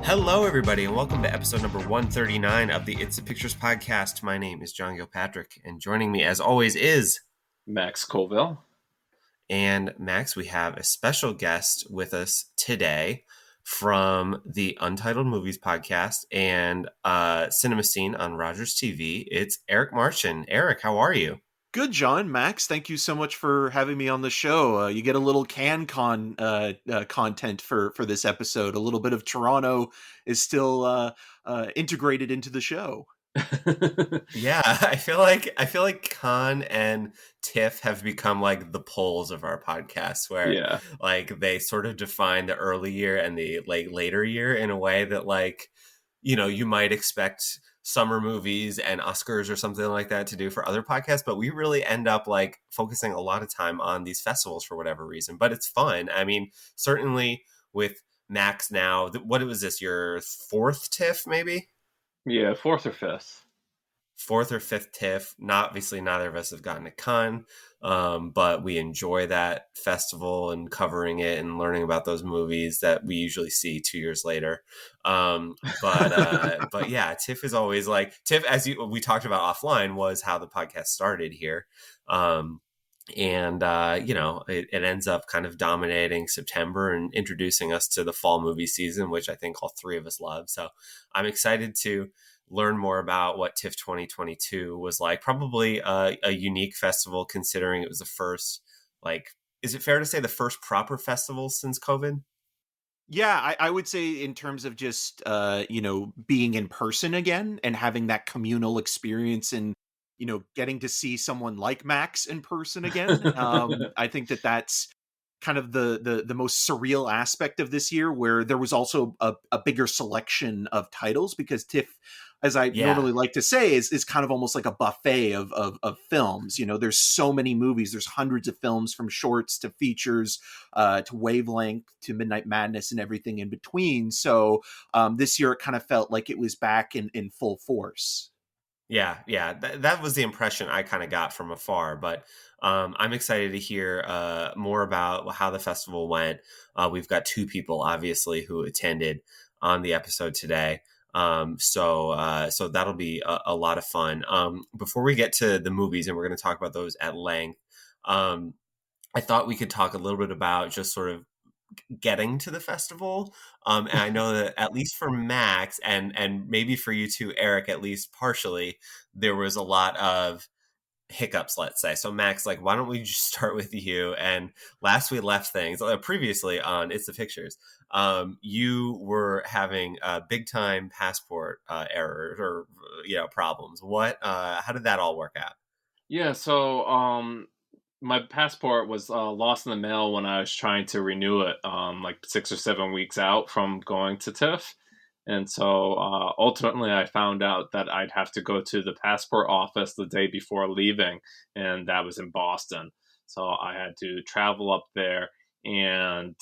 Hello, everybody, and welcome to episode number 139 of the It's a Pictures podcast. My name is John Gilpatrick, and joining me, as always, is Max Colville. And Max, we have a special guest with us today from the Untitled Movies Podcast and Cinema Scene on Rogers TV. It's Eric Marchen. Eric, how are you? Good, John. Max, thank you so much for having me on the show. You get a little CanCon content for this episode. A little bit of Toronto is still integrated into the show. Yeah, I feel like Con and TIFF have become like the poles of our podcast, where like they sort of define the early year and the like later year in a way that, like, you know, you might expect summer movies and Oscars or something like that to do for other podcasts, but we really end up like focusing a lot of time on these festivals for whatever reason. But it's fun. I mean, certainly with Max now, what was this, your fourth TIFF maybe? Yeah, fourth or fifth TIFF. Obviously neither of us have gotten a Con, but we enjoy that festival and covering it and learning about those movies that we usually see 2 years later. But yeah, TIFF is always like TIFF, as we talked about offline, was how the podcast started here. You know, it ends up kind of dominating September and introducing us to the fall movie season, which I think all three of us love. So I'm excited to learn more about what TIFF 2022 was like. Probably a unique festival, considering it was the first, like, is it fair to say the first proper festival since COVID? Yeah, I would say in terms of just, you know, being in person again and having that communal experience and, you know, getting to see someone like Max in person again. I think that's kind of the most surreal aspect of this year, where there was also a bigger selection of titles, because TIFF, as I normally like to say, is kind of almost like a buffet of films. You know, there's so many movies. There's hundreds of films, from shorts to features, to Wavelength to Midnight Madness and everything in between. So this year it kind of felt like it was back in full force. Yeah. That was the impression I kind of got from afar. But I'm excited to hear more about how the festival went. We've got two people, obviously, who attended on the episode today. So that'll be a lot of fun. Before we get to the movies, and we're going to talk about those at length, I thought we could talk a little bit about just sort of getting to the festival. And I know that at least for Max and maybe for you too, Eric, at least partially, there was a lot of hiccups, let's say. So Max, like, why don't we just start with you? And last we left things, previously on It's the Pictures, you were having big time passport errors or problems. How did that all work out? Yeah, so my passport was lost in the mail when I was trying to renew it, like 6 or 7 weeks out from going to TIFF. And so ultimately I found out that I'd have to go to the passport office the day before leaving, and that was in Boston. So I had to travel up there and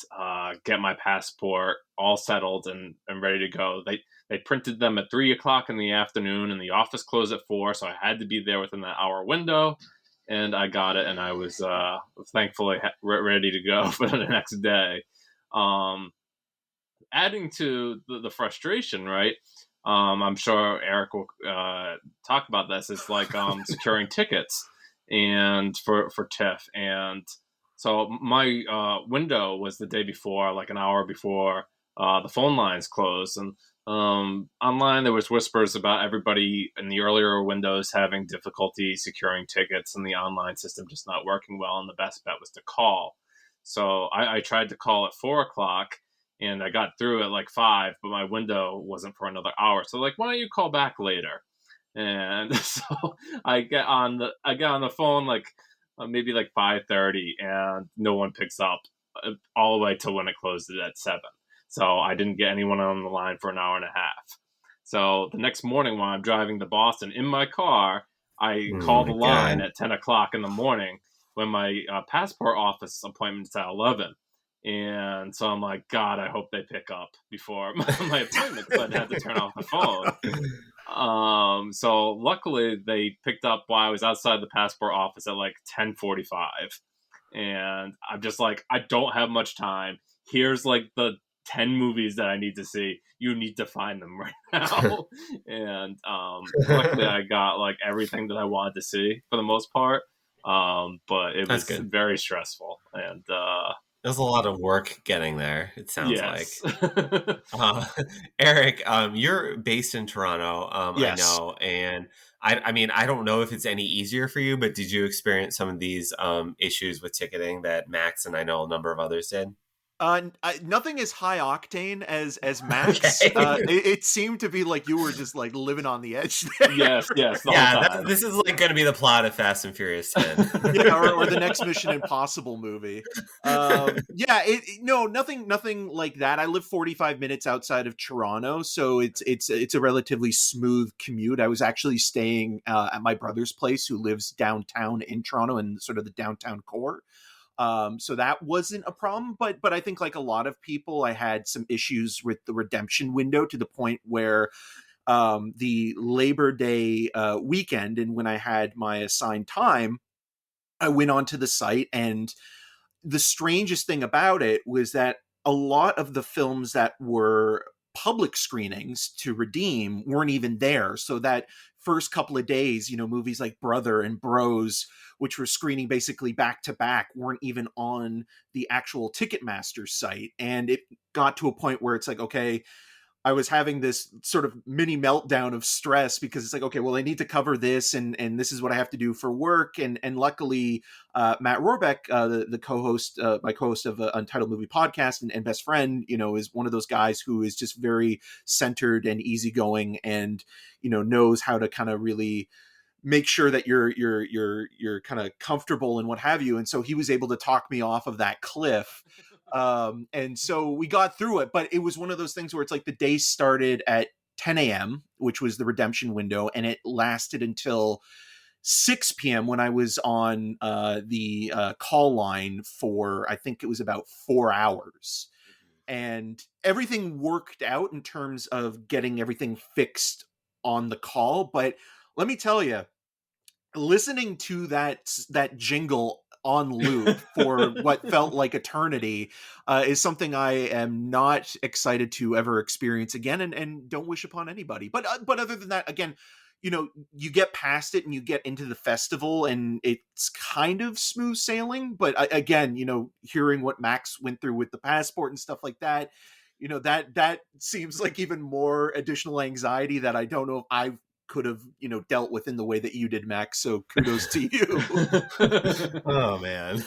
get my passport all settled and ready to go. They printed them at 3 o'clock in the afternoon, and the office closed at 4, so I had to be there within that hour window. And I got it, and I was thankfully ready to go for the next day. Adding to the frustration, right? I'm sure Eric will talk about this. It's like securing tickets and for TIFF. And so my window was the day before, like an hour before the phone lines closed. And online there was whispers about everybody in the earlier windows having difficulty securing tickets and the online system just not working well. And the best bet was to call. So I tried to call at 4 o'clock. And I got through at like 5, but my window wasn't for another hour. So like, why don't you call back later? And so I get on the phone like maybe like 5:30, and no one picks up all the way till when it closed at 7. So I didn't get anyone on the line for an hour and a half. So the next morning when I'm driving to Boston in my car, I call the line at 10 o'clock in the morning when my passport office appointment is at 11. And so I'm like, God, I hope they pick up before my appointment, because I'd have to turn off the phone. So luckily they picked up while I was outside the passport office at like 10:45. And I'm just like, I don't have much time. Here's like the 10 movies that I need to see. You need to find them right now. And luckily I got like everything that I wanted to see for the most part. But it was very stressful. And there's a lot of work getting there, it sounds like. Eric, you're based in Toronto, Yes. I know. And I mean, I don't know if it's any easier for you, but did you experience some of these issues with ticketing that Max and I know a number of others did? Nothing as high octane as Max. Okay. It seemed to be like you were just like living on the edge there. Yes. This is like going to be the plot of Fast and Furious 10. or the next Mission Impossible movie. Nothing like that. I live 45 minutes outside of Toronto, so it's a relatively smooth commute. I was actually staying at my brother's place, who lives downtown in Toronto, in sort of the downtown core. So that wasn't a problem, but I think like a lot of people, I had some issues with the redemption window, to the point where the Labor Day weekend, and when I had my assigned time, I went onto the site, and the strangest thing about it was that a lot of the films that were public screenings to redeem weren't even there. So that first couple of days, movies like Brother and Bros, which were screening basically back to back, weren't even on the actual Ticketmaster site. And it got to a point where it's like, okay, I was having this sort of mini meltdown of stress, because it's like, okay, well, I need to cover this, and this is what I have to do for work. And luckily, Matt Rohrbeck, the co-host, my co-host of Untitled Movie Podcast and best friend, is one of those guys who is just very centered and easygoing, and knows how to kind of really make sure that you're kind of comfortable and what have you. And so he was able to talk me off of that cliff. And so we got through it, but it was one of those things where it's like the day started at 10 a.m., which was the redemption window, and it lasted until 6 p.m. when I was on the call line for, I think it was about 4 hours. And everything worked out in terms of getting everything fixed on the call. But let me tell you, listening to that jingle on loop for what felt like eternity is something I am not excited to ever experience again, and don't wish upon anybody. But other than that, again, you get past it and you get into the festival, and it's kind of smooth sailing. But again, hearing what Max went through with the passport and stuff like that, that seems like even more additional anxiety that I don't know if I could have dealt with in the way that you did, Max. So kudos to you. Oh man,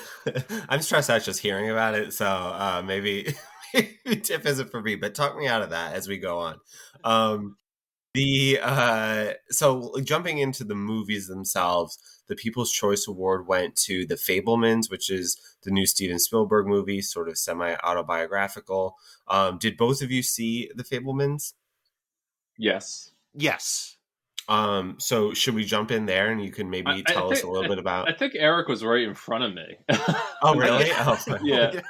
I'm stressed out just hearing about it. So maybe TIFF isn't for me, but talk me out of that as we go on. So jumping into the movies themselves, the People's Choice Award went to The Fabelmans, which is the new Steven Spielberg movie, sort of semi-autobiographical. Did both of you see The Fabelmans? Yes. So should we jump in there, and you can maybe tell us a little bit about... I think Eric was right in front of me. Oh, really? Oh, yeah.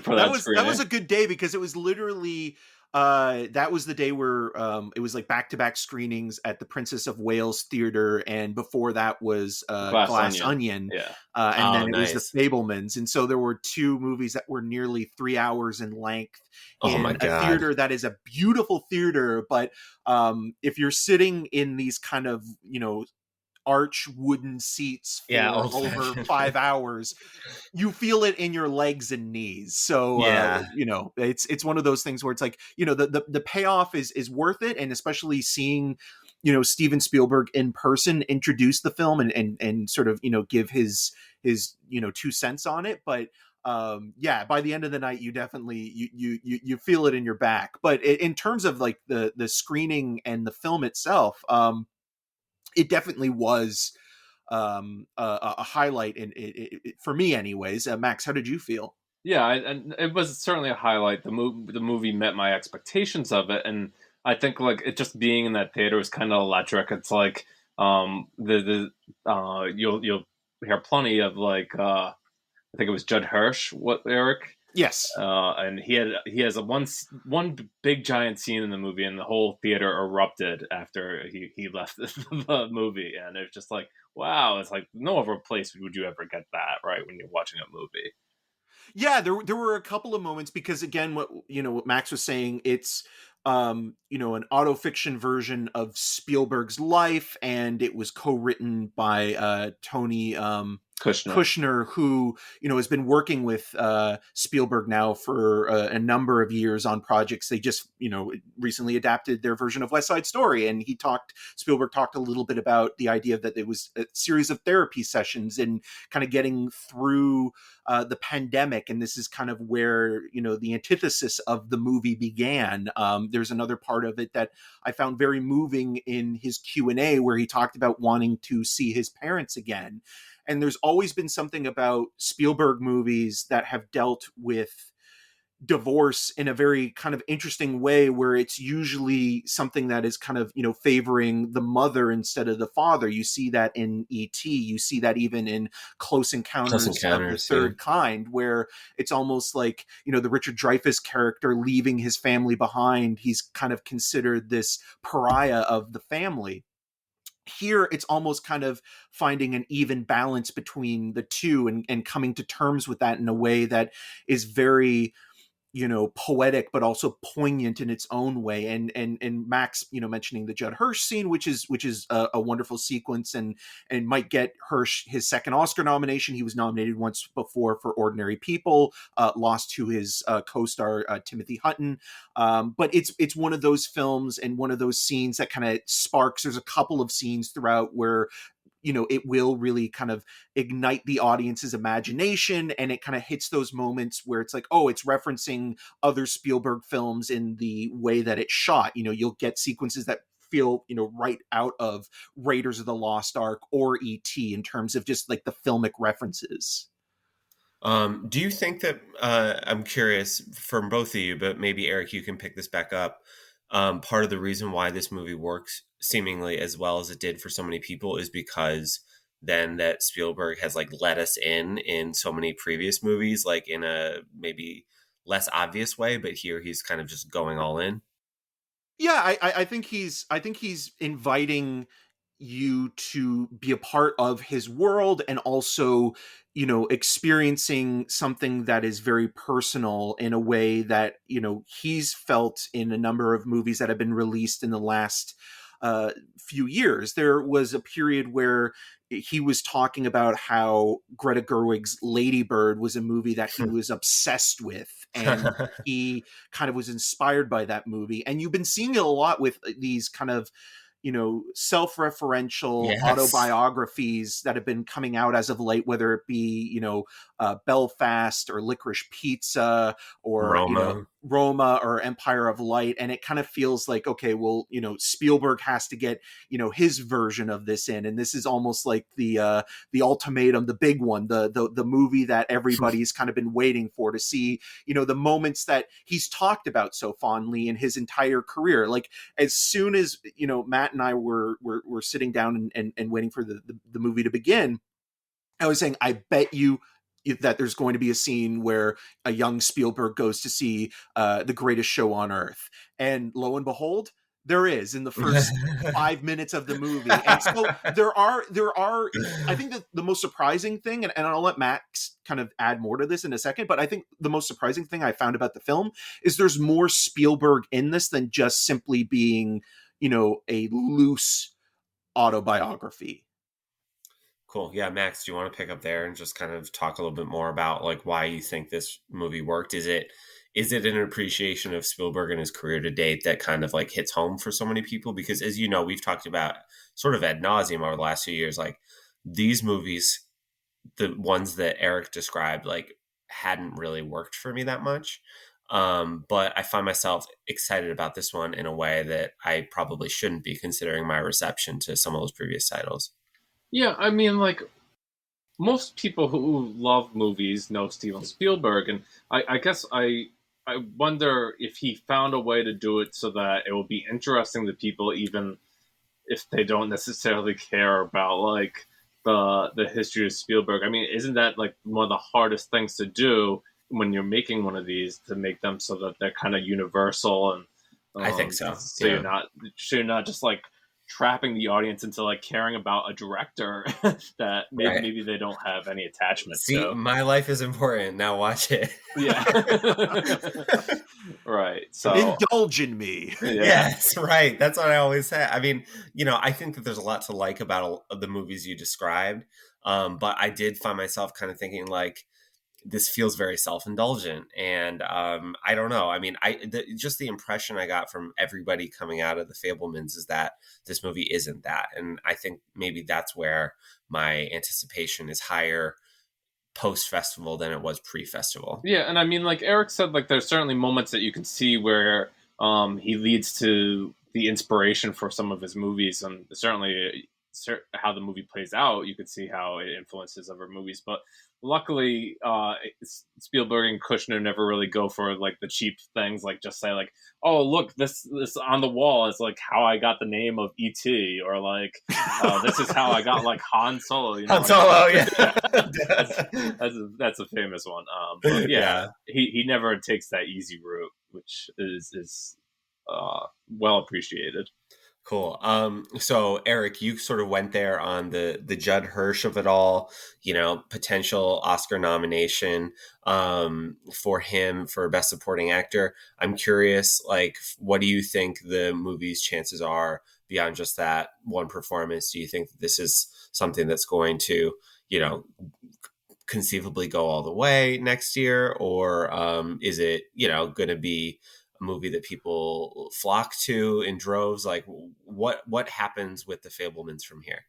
That was a good day, because it was literally... that was the day where it was like back-to-back screenings at the Princess of Wales Theatre, and before that was Glass Onion. Yeah. And then it was The Fabelmans. And so there were two movies that were nearly 3 hours in length in a theater that is a beautiful theater. But if you're sitting in these kind of, arch wooden seats for over 5 hours, you feel it in your legs and knees. So it's one of those things where it's like, the payoff is worth it, and especially seeing Steven Spielberg in person introduce the film and sort of give his 2 cents on it. But by the end of the night, you definitely you feel it in your back. But in terms of like the screening and the film itself, it definitely was a highlight for me anyways. Max, how did you feel? Yeah, and it was certainly a highlight. The movie met my expectations of it, and I think like it just being in that theater was kind of electric. It's like you'll hear plenty of like I think it was Judd Hirsch. What, Eric? Yes. And he has one big giant scene in the movie, and the whole theater erupted after he left the movie, and it's just like, wow, it's like no other place would you ever get that, right, when you're watching a movie. Yeah, there were a couple of moments because again, what Max was saying, it's an autofiction version of Spielberg's life, and it was co-written by Tony Kushner. Kushner, who has been working with Spielberg now for a number of years on projects. They just recently adapted their version of West Side Story, and Spielberg talked a little bit about the idea that it was a series of therapy sessions and kind of getting through the pandemic, and this is kind of where the antithesis of the movie began. There's another part of it that I found very moving in his Q&A, where he talked about wanting to see his parents again. And there's always been something about Spielberg movies that have dealt with divorce in a very kind of interesting way, where it's usually something that is kind of favoring the mother instead of the father. You see that in E.T., you see that even in Close Encounters of the Third Kind, where it's almost like the Richard Dreyfuss character leaving his family behind, he's kind of considered this pariah of the family. Here it's almost kind of finding an even balance between the two, and coming to terms with that in a way that is very poetic but also poignant in its own way. And Max mentioning the Judd Hirsch scene, which is a wonderful sequence, and might get Hirsch his second Oscar nomination. He was nominated once before for Ordinary People, lost to his co-star Timothy Hutton, but it's one of those films and one of those scenes that kind of sparks. There's a couple of scenes throughout where it will really kind of ignite the audience's imagination, and it kind of hits those moments where it's like, oh, it's referencing other Spielberg films in the way that it's shot. You'll get sequences that feel right out of Raiders of the Lost Ark or E.T. in terms of just like the filmic references. Do you think that I'm curious from both of you, but maybe Eric, you can pick this back up. Part of the reason why this movie works seemingly as well as it did for so many people is because then that Spielberg has like let us in so many previous movies, like in a maybe less obvious way, but here he's kind of just going all in. Yeah, I think he's inviting you to be a part of his world, and also experiencing something that is very personal in a way that he's felt in a number of movies that have been released in the last few years. There was a period where he was talking about how Greta Gerwig's Lady Bird was a movie that he was obsessed with, and he kind of was inspired by that movie. And you've been seeing it a lot with these kind of self-referential autobiographies that have been coming out as of late, whether it be Belfast or Licorice Pizza or Roma or Empire of Light. And it kind of feels like, okay, well, Spielberg has to get his version of this in, and this is almost like the ultimatum, the big one, the movie that everybody's kind of been waiting for, to see the moments that he's talked about so fondly in his entire career. Like, as soon as Matt and I were sitting down and waiting for the movie to begin, I was saying, I bet you that there's going to be a scene where a young Spielberg goes to see The Greatest Show on Earth. And lo and behold, there is, in the first 5 minutes of the movie. And so there are, I think that the most surprising thing, and I'll let Max kind of add more to this in a second, but I think the most surprising thing I found about the film is there's more Spielberg in this than just simply being, a loose autobiography. Cool. Yeah, Max, do you want to pick up there and just kind of talk a little bit more about like why you think this movie worked? Is it an appreciation of Spielberg and his career to date that kind of like hits home for so many people? Because as you know, we've talked about sort of ad nauseum over the last few years, like these movies, the ones that Eric described, like hadn't really worked for me that much. But I find myself excited about this one in a way that I probably shouldn't be, considering my reception to some of those previous titles. Yeah, I mean, like, most people who love movies know Steven Spielberg, and I guess I wonder if he found a way to do it so that it will be interesting to people, even if they don't necessarily care about, like, the history of Spielberg. I mean, isn't that, like, one of the hardest things to do when you're making one of these, to make them so that they're kind of universal? And I think so. So you're not just, like, trapping the audience into like caring about a director that maybe they don't have any attachment See, to. my life is important. Now watch it. Yeah. Right. So indulge in me. yeah. Yes, right. That's what I always say. I mean, I think that there's a lot to like about the movies you described. But I did find myself kind of thinking like, this feels very self-indulgent, and I don't know. I mean, just the impression I got from everybody coming out of the Fabelmans is that this movie isn't that, and I think maybe that's where my anticipation is higher post-festival than it was pre-festival. Yeah, and I mean, like Eric said, like there's certainly moments that you can see where he leads to the inspiration for some of his movies, and certainly how the movie plays out, you could see how it influences other movies. But luckily, Spielberg and Kushner never really go for like the cheap things, like just say like, "Oh, look, this on the wall is like how I got the name of E.T." or like, "This is how I got like Han Solo." Han Solo, yeah, that's a famous one. But yeah, he never takes that easy route, which is well appreciated. Cool. So Eric, you sort of went there on the Judd Hirsch of it all, potential Oscar nomination for him for Best Supporting Actor. I'm curious, like, what do you think the movie's chances are beyond just that one performance? Do you think that this is something that's going to, conceivably go all the way next year, or is it, going to be a movie that people flock to in droves? Like, what happens with the Fabelmans from here?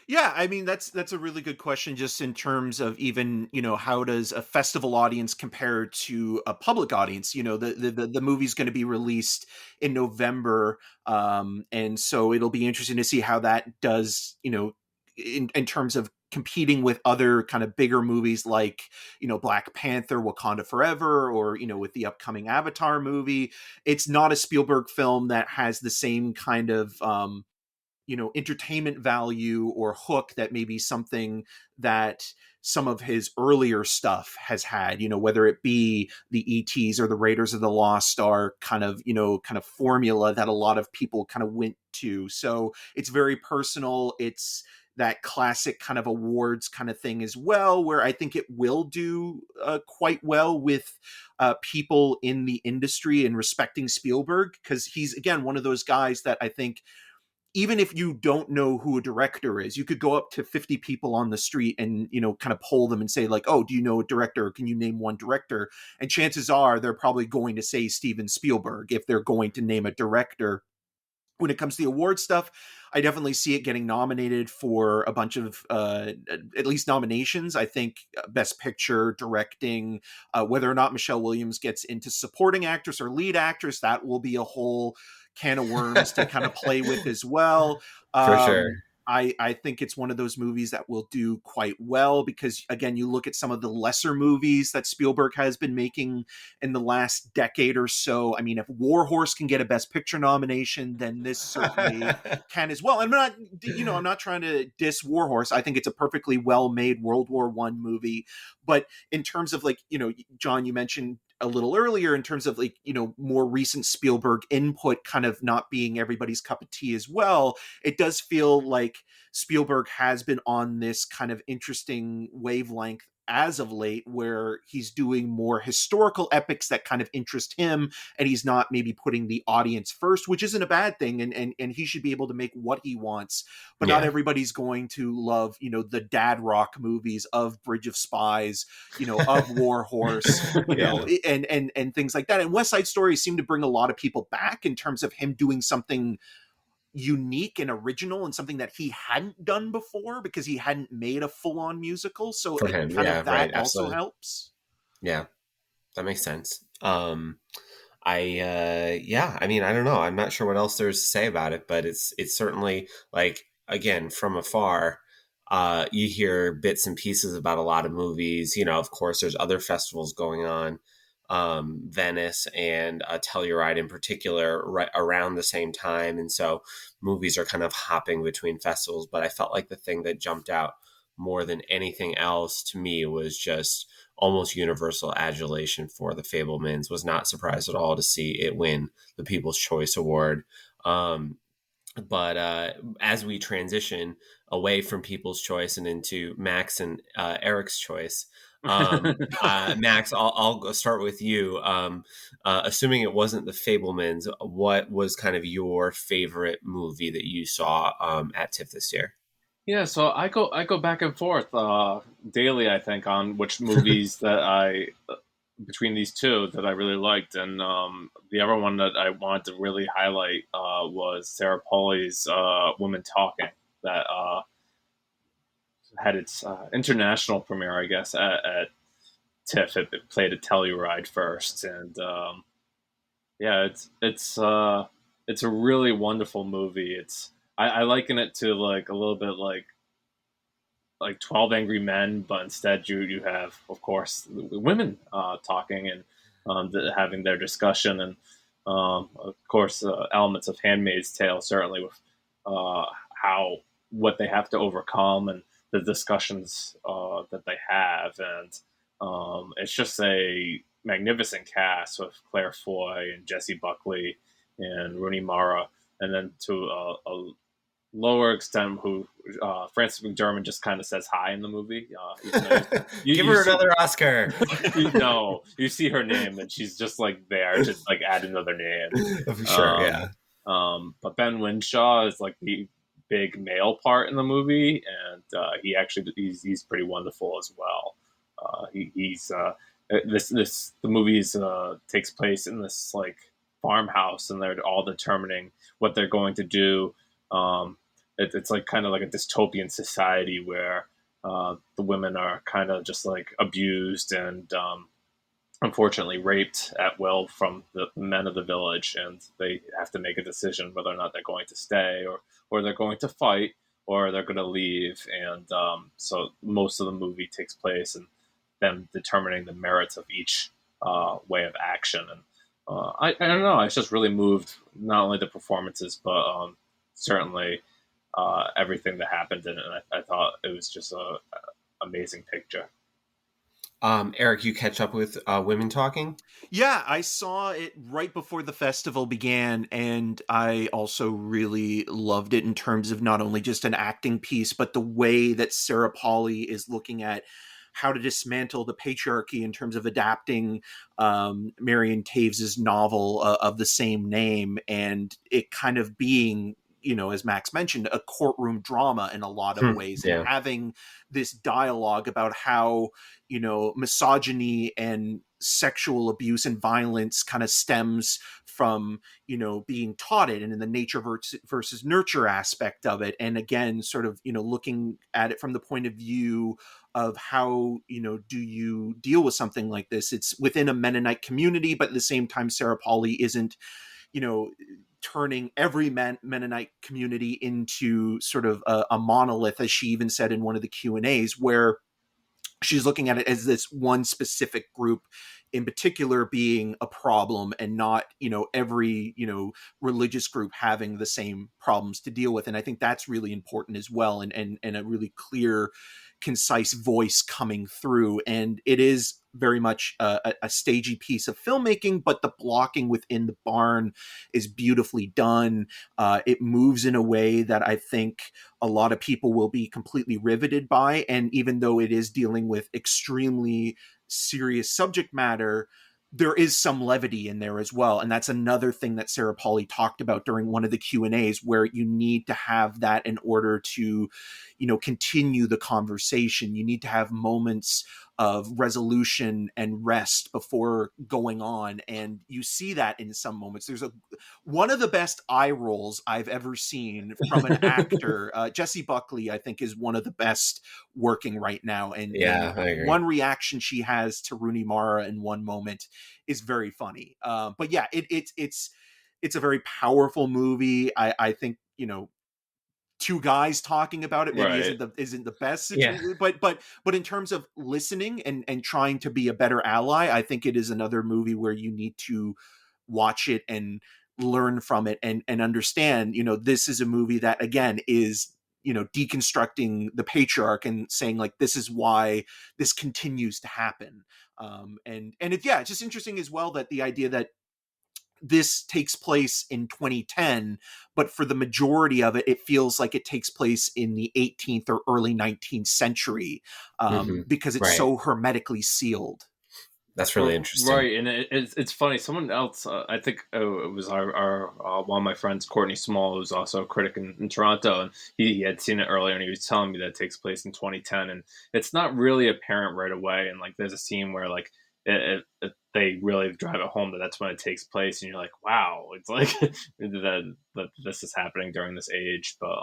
Yeah, I mean that's a really good question, just in terms of even, how does a festival audience compare to a public audience? The movie's going to be released in November, and so it'll be interesting to see how that does, in terms of competing with other kind of bigger movies like, Black Panther, Wakanda Forever, or, with the upcoming Avatar movie. It's not a Spielberg film that has the same kind of, entertainment value or hook that maybe something that some of his earlier stuff has had, whether it be the ETs or the Raiders of the Lost Ark kind of formula that a lot of people kind of went to. So it's very personal. It's that classic kind of awards kind of thing as well, where I think it will do quite well with people in the industry and respecting Spielberg, because he's, again, one of those guys that I think, even if you don't know who a director is, you could go up to 50 people on the street and, kind of poll them and say like, "Oh, do you know a director? Can you name one director?" And chances are they're probably going to say Steven Spielberg if they're going to name a director. When it comes to the award stuff, I definitely see it getting nominated for a bunch of, at least nominations. I think Best Picture, Directing, whether or not Michelle Williams gets into Supporting Actress or Lead Actress, that will be a whole can of worms to kind of play with as well. For sure. I think it's one of those movies that will do quite well because, again, you look at some of the lesser movies that Spielberg has been making in the last decade or so. I mean, if War Horse can get a Best Picture nomination, then this certainly can as well. And I'm not trying to diss War Horse. I think it's a perfectly well-made World War I movie. But in terms of, like, John, you mentioned a little earlier in terms of, like, more recent Spielberg input kind of not being everybody's cup of tea as well, it does feel like Spielberg has been on this kind of interesting wavelength as of late, where he's doing more historical epics that kind of interest him, and he's not maybe putting the audience first, which isn't a bad thing, and he should be able to make what he wants. But not everybody's going to love, the dad rock movies of Bridge of Spies, of War Horse, and things like that. And West Side Story seemed to bring a lot of people back in terms of him doing something unique and original and something that he hadn't done before because he hadn't made a full-on musical. So for him, that right, also absolutely helps. Yeah, that makes sense. I mean, I don't know. I'm not sure what else there's to say about it, but it's certainly, like, again, from afar, you hear bits and pieces about a lot of movies. Of course, there's other festivals going on, Venice and Telluride in particular, right around the same time. And so movies are kind of hopping between festivals. But I felt like the thing that jumped out more than anything else to me was just almost universal adulation for the Fabelmans. Was not surprised at all to see it win the People's Choice Award. But as we transition away from People's Choice and into Max and Eric's choice, Max, I'll start with you. Assuming it wasn't the Fabelmans, what was kind of your favorite movie that you saw at TIFF this year? Yeah, so I go back and forth daily, I think, on which movies that I between these two that I really liked, and the other one that I wanted to really highlight was Sarah Polley's Women Talking, that had its international premiere, I guess, at TIFF. It played at Telluride first, and yeah, it's a really wonderful movie. I liken it to like a little bit like 12 Angry Men, but instead you have, of course, women talking and having their discussion, and of course elements of Handmaid's Tale, certainly with how what they have to overcome and the discussions that they have, and it's just a magnificent cast with Claire Foy and Jessie Buckley and Rooney Mara, and then to a lower extent, who Frances McDormand just kind of says hi in the movie. Give her another Oscar. You see her name, and she's just like there, just like add another name. For sure, yeah. But Ben Winshaw is like the big male part in the movie, and he's pretty wonderful as well. The movie takes place in this like farmhouse, and they're all determining what they're going to do. It's like kind of like a dystopian society where the women are kind of just like abused and unfortunately raped at will from the men of the village, and they have to make a decision whether or not they're going to stay or they're going to fight or they're going to leave. And so most of the movie takes place in them determining the merits of each way of action. And I don't know, I was just really moved, not only the performances, but certainly everything that happened in it. And I thought it was just a amazing picture. Eric, you catch up with Women Talking? Yeah, I saw it right before the festival began, and I also really loved it in terms of not only just an acting piece, but the way that Sarah Polley is looking at how to dismantle the patriarchy in terms of adapting Marion Taves's novel of the same name, and it kind of being, you know, as Max mentioned, a courtroom drama in a lot of ways, yeah. and having this dialogue about how, you know, misogyny and sexual abuse and violence kind of stems from, you know, being taught it, and in the nature versus nurture aspect of it. And again, sort of, you know, looking at it from the point of view of how, you know, do you deal with something like this? It's within a Mennonite community, but at the same time, Sarah Polley isn't, you know, turning every Mennonite community into sort of a monolith, as she even said in one of the Q&As, where she's looking at it as this one specific group in particular being a problem, and not, you know, every, you know, religious group having the same problems to deal with. And I think that's really important as well, and a really clear, concise voice coming through. And it is very much a stagey piece of filmmaking, but the blocking within the barn is beautifully done. It moves in a way that I think a lot of people will be completely riveted by. And even though it is dealing with extremely serious subject matter, there is some levity in there as well. And that's another thing that Sarah Polley talked about during one of the Q&As, where you need to have that in order to, you know, continue the conversation. You need to have moments of resolution and rest before going on. And you see that in some moments. There's one of the best eye rolls I've ever seen from an actor. Jessie Buckley, I think, is one of the best working right now. And, yeah, I agree. One reaction she has to Rooney Mara in one moment is very funny. But yeah, it's a very powerful movie. I think, you know, two guys talking about it maybe isn't the best situation, but in terms of listening and trying to be a better ally, I think it is another movie where you need to watch it and learn from it and understand, you know, this is a movie that, again, is, you know, deconstructing the patriarch and saying, like, this is why this continues to happen. And it's just interesting as well that the idea that this takes place in 2010, but for the majority of it, it feels like it takes place in the 18th or early 19th century, because it's Right. so hermetically sealed. That's really interesting. Right, and it's funny. Someone else, I think it was our one of my friends, Courtney Small, who's also a critic in Toronto, and he had seen it earlier, and he was telling me that it takes place in 2010, and it's not really apparent right away. And like, there's a scene where like they really drive it home that that's when it takes place, and you're like, wow, it's like that this is happening during this age. But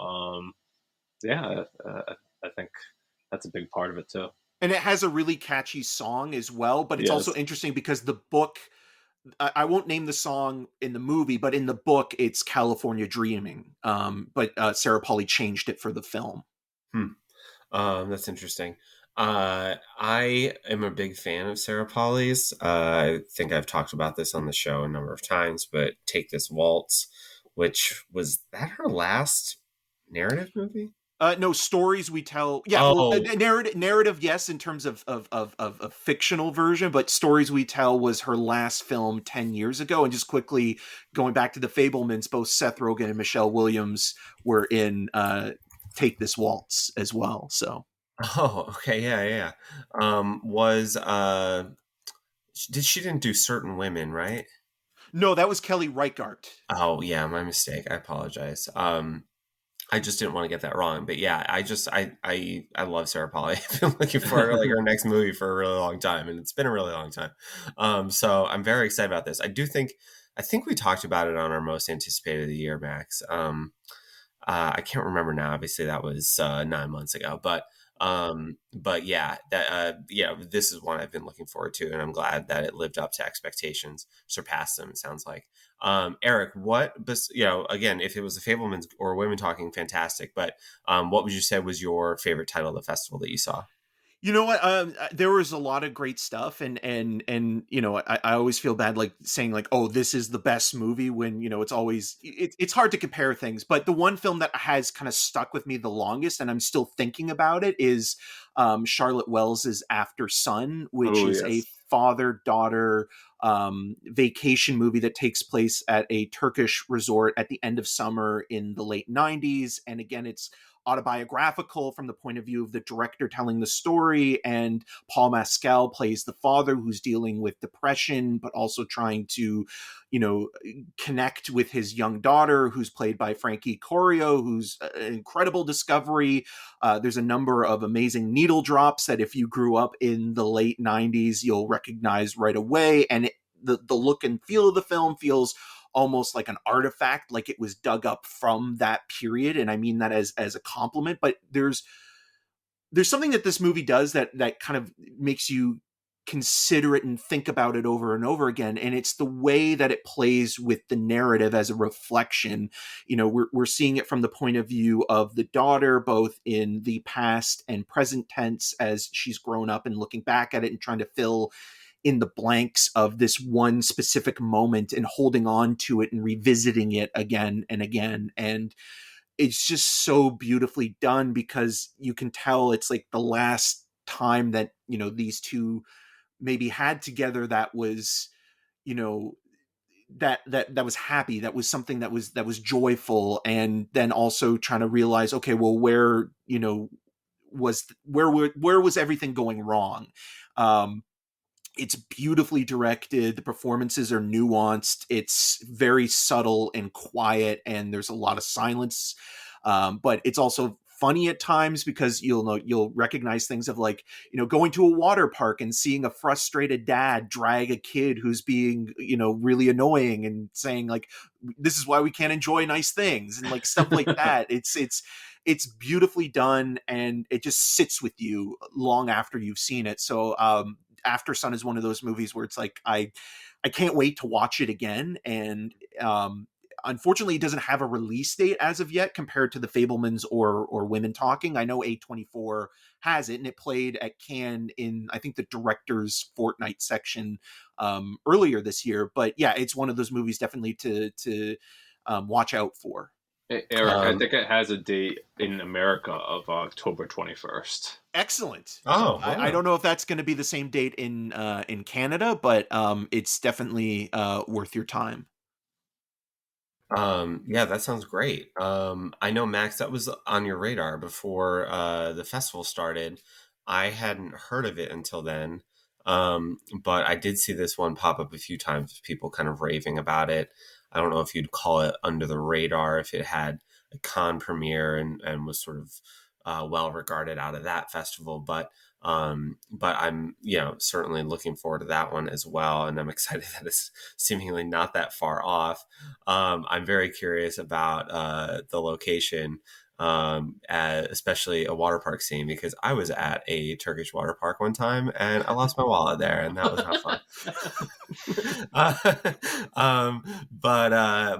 yeah, I think that's a big part of it too. And it has a really catchy song as well, but it's also Yes. interesting because the book, I won't name the song in the movie, but in the book, it's California Dreaming. But Sarah Polley changed it for the film. That's interesting. I am a big fan of Sarah Polley's. I think I've talked about this on the show a number of times, but Take This Waltz, which was that her last narrative movie? No, Stories We Tell. Yeah, Oh. well, narrative, yes, in terms of a fictional version, but Stories We Tell was her last film 10 years ago. And just quickly going back to the Fabelmans, both Seth Rogen and Michelle Williams were in Take This Waltz as well. So. Oh, okay, yeah. She didn't do Certain Women, right? No, that was Kelly Reichardt. Oh, yeah, my mistake. I apologize. I just didn't want to get that wrong, but yeah, I love Sarah Polley. I've been looking for like her next movie for a really long time, and it's been a really long time. So I'm very excited about this. I think we talked about it on our most anticipated of the year, Max. I can't remember now. Obviously, that was 9 months ago, but yeah, this is one I've been looking forward to, and I'm glad that it lived up to expectations, surpassed them. It sounds like. Eric, again, if it was the Fabelmans or Women Talking, fantastic, but what would you say was your favorite title of the festival that you saw? You know what? There was a lot of great stuff, and you know, I always feel bad like saying like, oh, this is the best movie when, you know, it's hard to compare things. But the one film that has kind of stuck with me the longest, and I'm still thinking about it, is Charlotte Wells's After Sun, which is a father-daughter vacation movie that takes place at a Turkish resort at the end of summer in the late 90s. And again, it's autobiographical from the point of view of the director telling the story, and Paul Mescal plays the father who's dealing with depression but also trying to, you know, connect with his young daughter, who's played by Frankie Corio, who's an incredible discovery. There's a number of amazing needle drops that if you grew up in the late 90s you'll recognize right away, and the look and feel of the film feels almost like an artifact, like it was dug up from that period. And I mean that as a compliment, but there's something that this movie does that kind of makes you consider it and think about it over and over again. And it's the way that it plays with the narrative as a reflection. You know, we're seeing it from the point of view of the daughter, both in the past and present tense as she's grown up, and looking back at it and trying to fill in the blanks of this one specific moment and holding on to it and revisiting it again and again. And it's just so beautifully done, because you can tell it's like the last time that, you know, these two maybe had together that was, you know, that was happy, that was something that was joyful. And then also trying to realize, okay, well, where was everything going wrong? It's beautifully directed. The performances are nuanced. It's very subtle and quiet, and there's a lot of silence. But it's also funny at times, because you'll recognize things of, like, you know, going to a water park and seeing a frustrated dad drag a kid who's being, you know, really annoying, and saying like, this is why we can't enjoy nice things, and like stuff like that. It's beautifully done, and it just sits with you long after you've seen it. So, After Sun is one of those movies where it's like, I can't wait to watch it again. And unfortunately, it doesn't have a release date as of yet compared to the Fabelmans or Women Talking. I know A24 has it, and it played at Cannes in, I think, the director's fortnight section earlier this year. But yeah, it's one of those movies definitely to watch out for. Hey, Eric, I think it has a date in America of October 21st. Excellent. Oh, wow. I don't know if that's going to be the same date in Canada, but it's definitely worth your time. Yeah, that sounds great. I know, Max, that was on your radar before the festival started. I hadn't heard of it until then, but I did see this one pop up a few times, people kind of raving about it. I don't know if you'd call it under the radar, if it had a con premiere and was sort of well regarded out of that festival, but I'm, certainly looking forward to that one as well, and I'm excited that it's seemingly not that far off. I'm very curious about the location, especially a water park scene, because I was at a Turkish water park one time and I lost my wallet there, and that was not fun.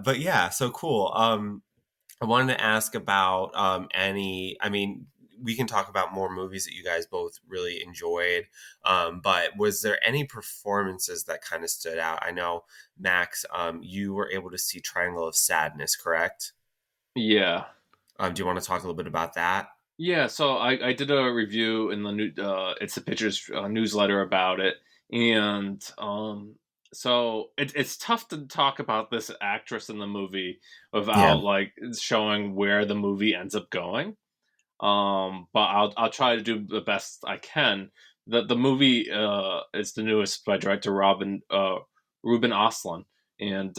But yeah, so cool. I wanted to ask about I mean, we can talk about more movies that you guys both really enjoyed. But was there any performances that kind of stood out? I know, Max, you were able to see Triangle of Sadness, correct? Yeah. Do you want to talk a little bit about that? Yeah, so I did a review in the new It's the Pictures newsletter about it, and so it's tough to talk about this actress in the movie Yeah. without like showing where the movie ends up going. But I'll try to do the best I can. The movie is the newest by director Ruben Östlund, and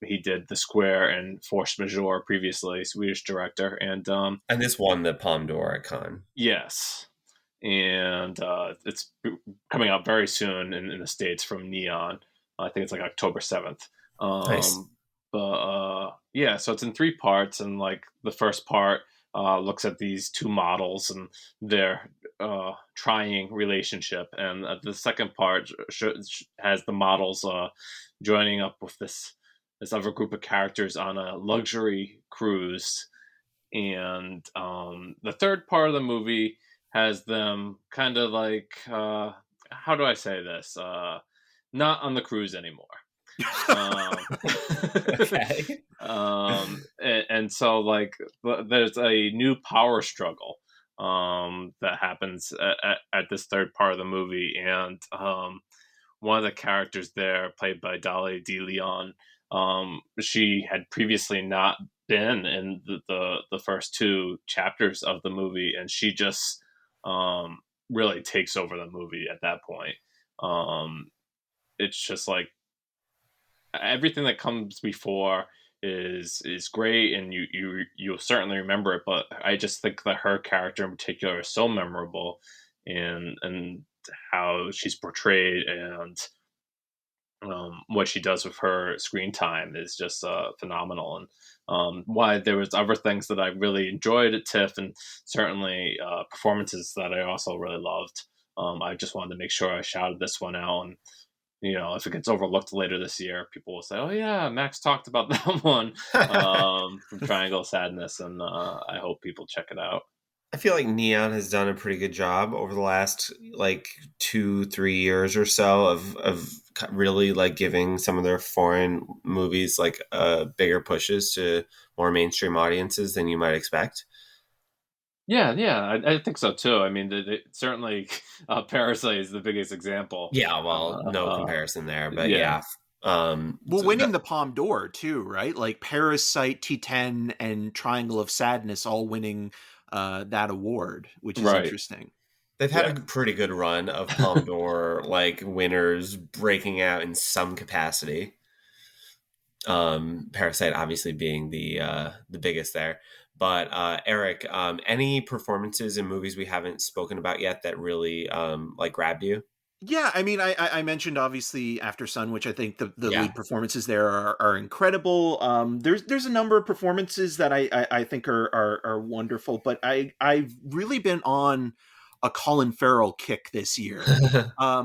he did The Square and Force Majeure previously, Swedish director, and And this won the Palme d'Or at Cannes. yes, and it's coming out very soon in the States from Neon. I think it's like October 7th. Nice. But yeah, so it's in three parts, and like the first part looks at these two models and their trying relationship, and the second part has the models joining up with this other group of characters on a luxury cruise, and the third part of the movie has them kind of like how do I say this? Not on the cruise anymore. Okay. And so like there's a new power struggle that happens at this third part of the movie, and one of the characters there, played by Dolly De Leon, she had previously not been in the first two chapters of the movie, and she just really takes over the movie at that point. It's just like everything that comes before is great, and you'll certainly remember it, but I just think that her character in particular is so memorable, and how she's portrayed, and what she does with her screen time is just phenomenal. And why there was other things that I really enjoyed at TIFF, and certainly performances that I also really loved. I just wanted to make sure I shouted this one out, and if it gets overlooked later this year, people will say, "Oh yeah, Max talked about that one from Triangle of Sadness," and I hope people check it out. I feel like Neon has done a pretty good job over the last like 2-3 years or so of really like giving some of their foreign movies like bigger pushes to more mainstream audiences than you might expect. Yeah, I think so too. I mean, certainly Parasite is the biggest example. Yeah, well, no comparison there, but yeah. Well, winning the Palme d'Or too, right? Like Parasite, T10, and Triangle of Sadness all winning that award, which is interesting. They've had a pretty good run of Palme d'Or like winners breaking out in some capacity. Parasite obviously being the biggest there. But Eric, any performances in movies we haven't spoken about yet that really like grabbed you? Yeah, I mean, I mentioned obviously After Sun, which I think the lead performances there are incredible. There's a number of performances that I think are wonderful, but I've really been on a Colin Farrell kick this year.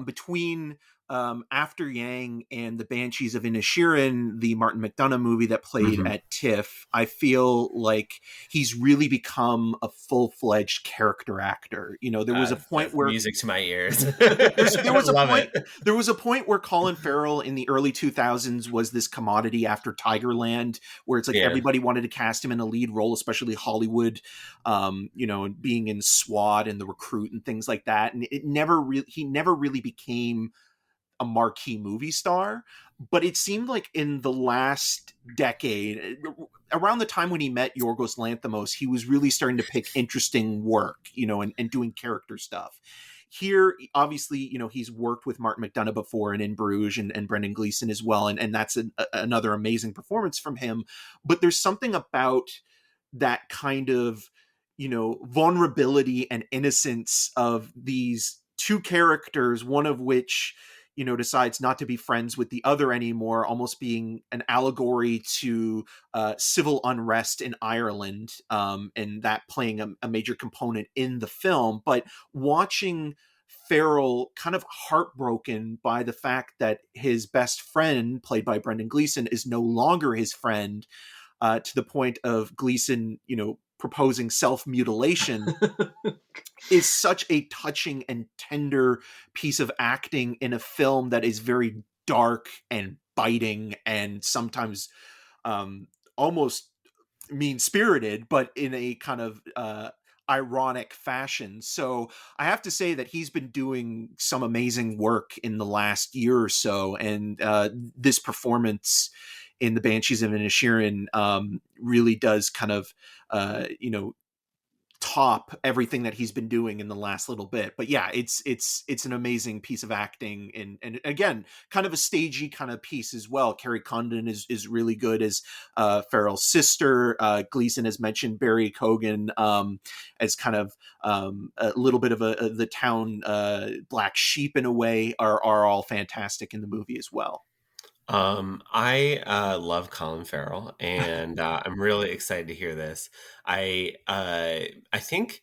Between After Yang and The Banshees of Inisherin, the Martin McDonagh movie that played at TIFF, I feel like he's really become a full-fledged character actor. There was a point where music to my ears. there was a point where Colin Farrell in the early 2000s was this commodity after Tigerland, where it's like everybody wanted to cast him in a lead role, especially Hollywood, being in SWAT and The Recruit and things like that. And he never really became a marquee movie star. But it seemed like in the last decade, around the time when he met Yorgos Lanthimos, he was really starting to pick interesting work, and doing character stuff. Here, obviously, he's worked with Martin McDonagh before and In Bruges and Brendan Gleeson as well. And that's another amazing performance from him. But there's something about that kind of, vulnerability and innocence of these two characters, one of which, decides not to be friends with the other anymore, almost being an allegory to civil unrest in Ireland, and that playing a major component in the film. But watching Farrell kind of heartbroken by the fact that his best friend, played by Brendan Gleeson, is no longer his friend, to the point of Gleeson, proposing self-mutilation, is such a touching and tender piece of acting in a film that is very dark and biting and sometimes almost mean-spirited, but in a kind of ironic fashion. So I have to say that he's been doing some amazing work in the last year or so, and this performance in The Banshees of Inisherin really does kind of top everything that he's been doing in the last little bit. But yeah, it's an amazing piece of acting, and again, kind of a stagey kind of piece as well. Kerry Condon is really good as Farrell's sister. Gleeson has mentioned Barry Cogan as kind of a little bit of the town black sheep in a way, are all fantastic in the movie as well. I love Colin Farrell, and I'm really excited to hear this. I think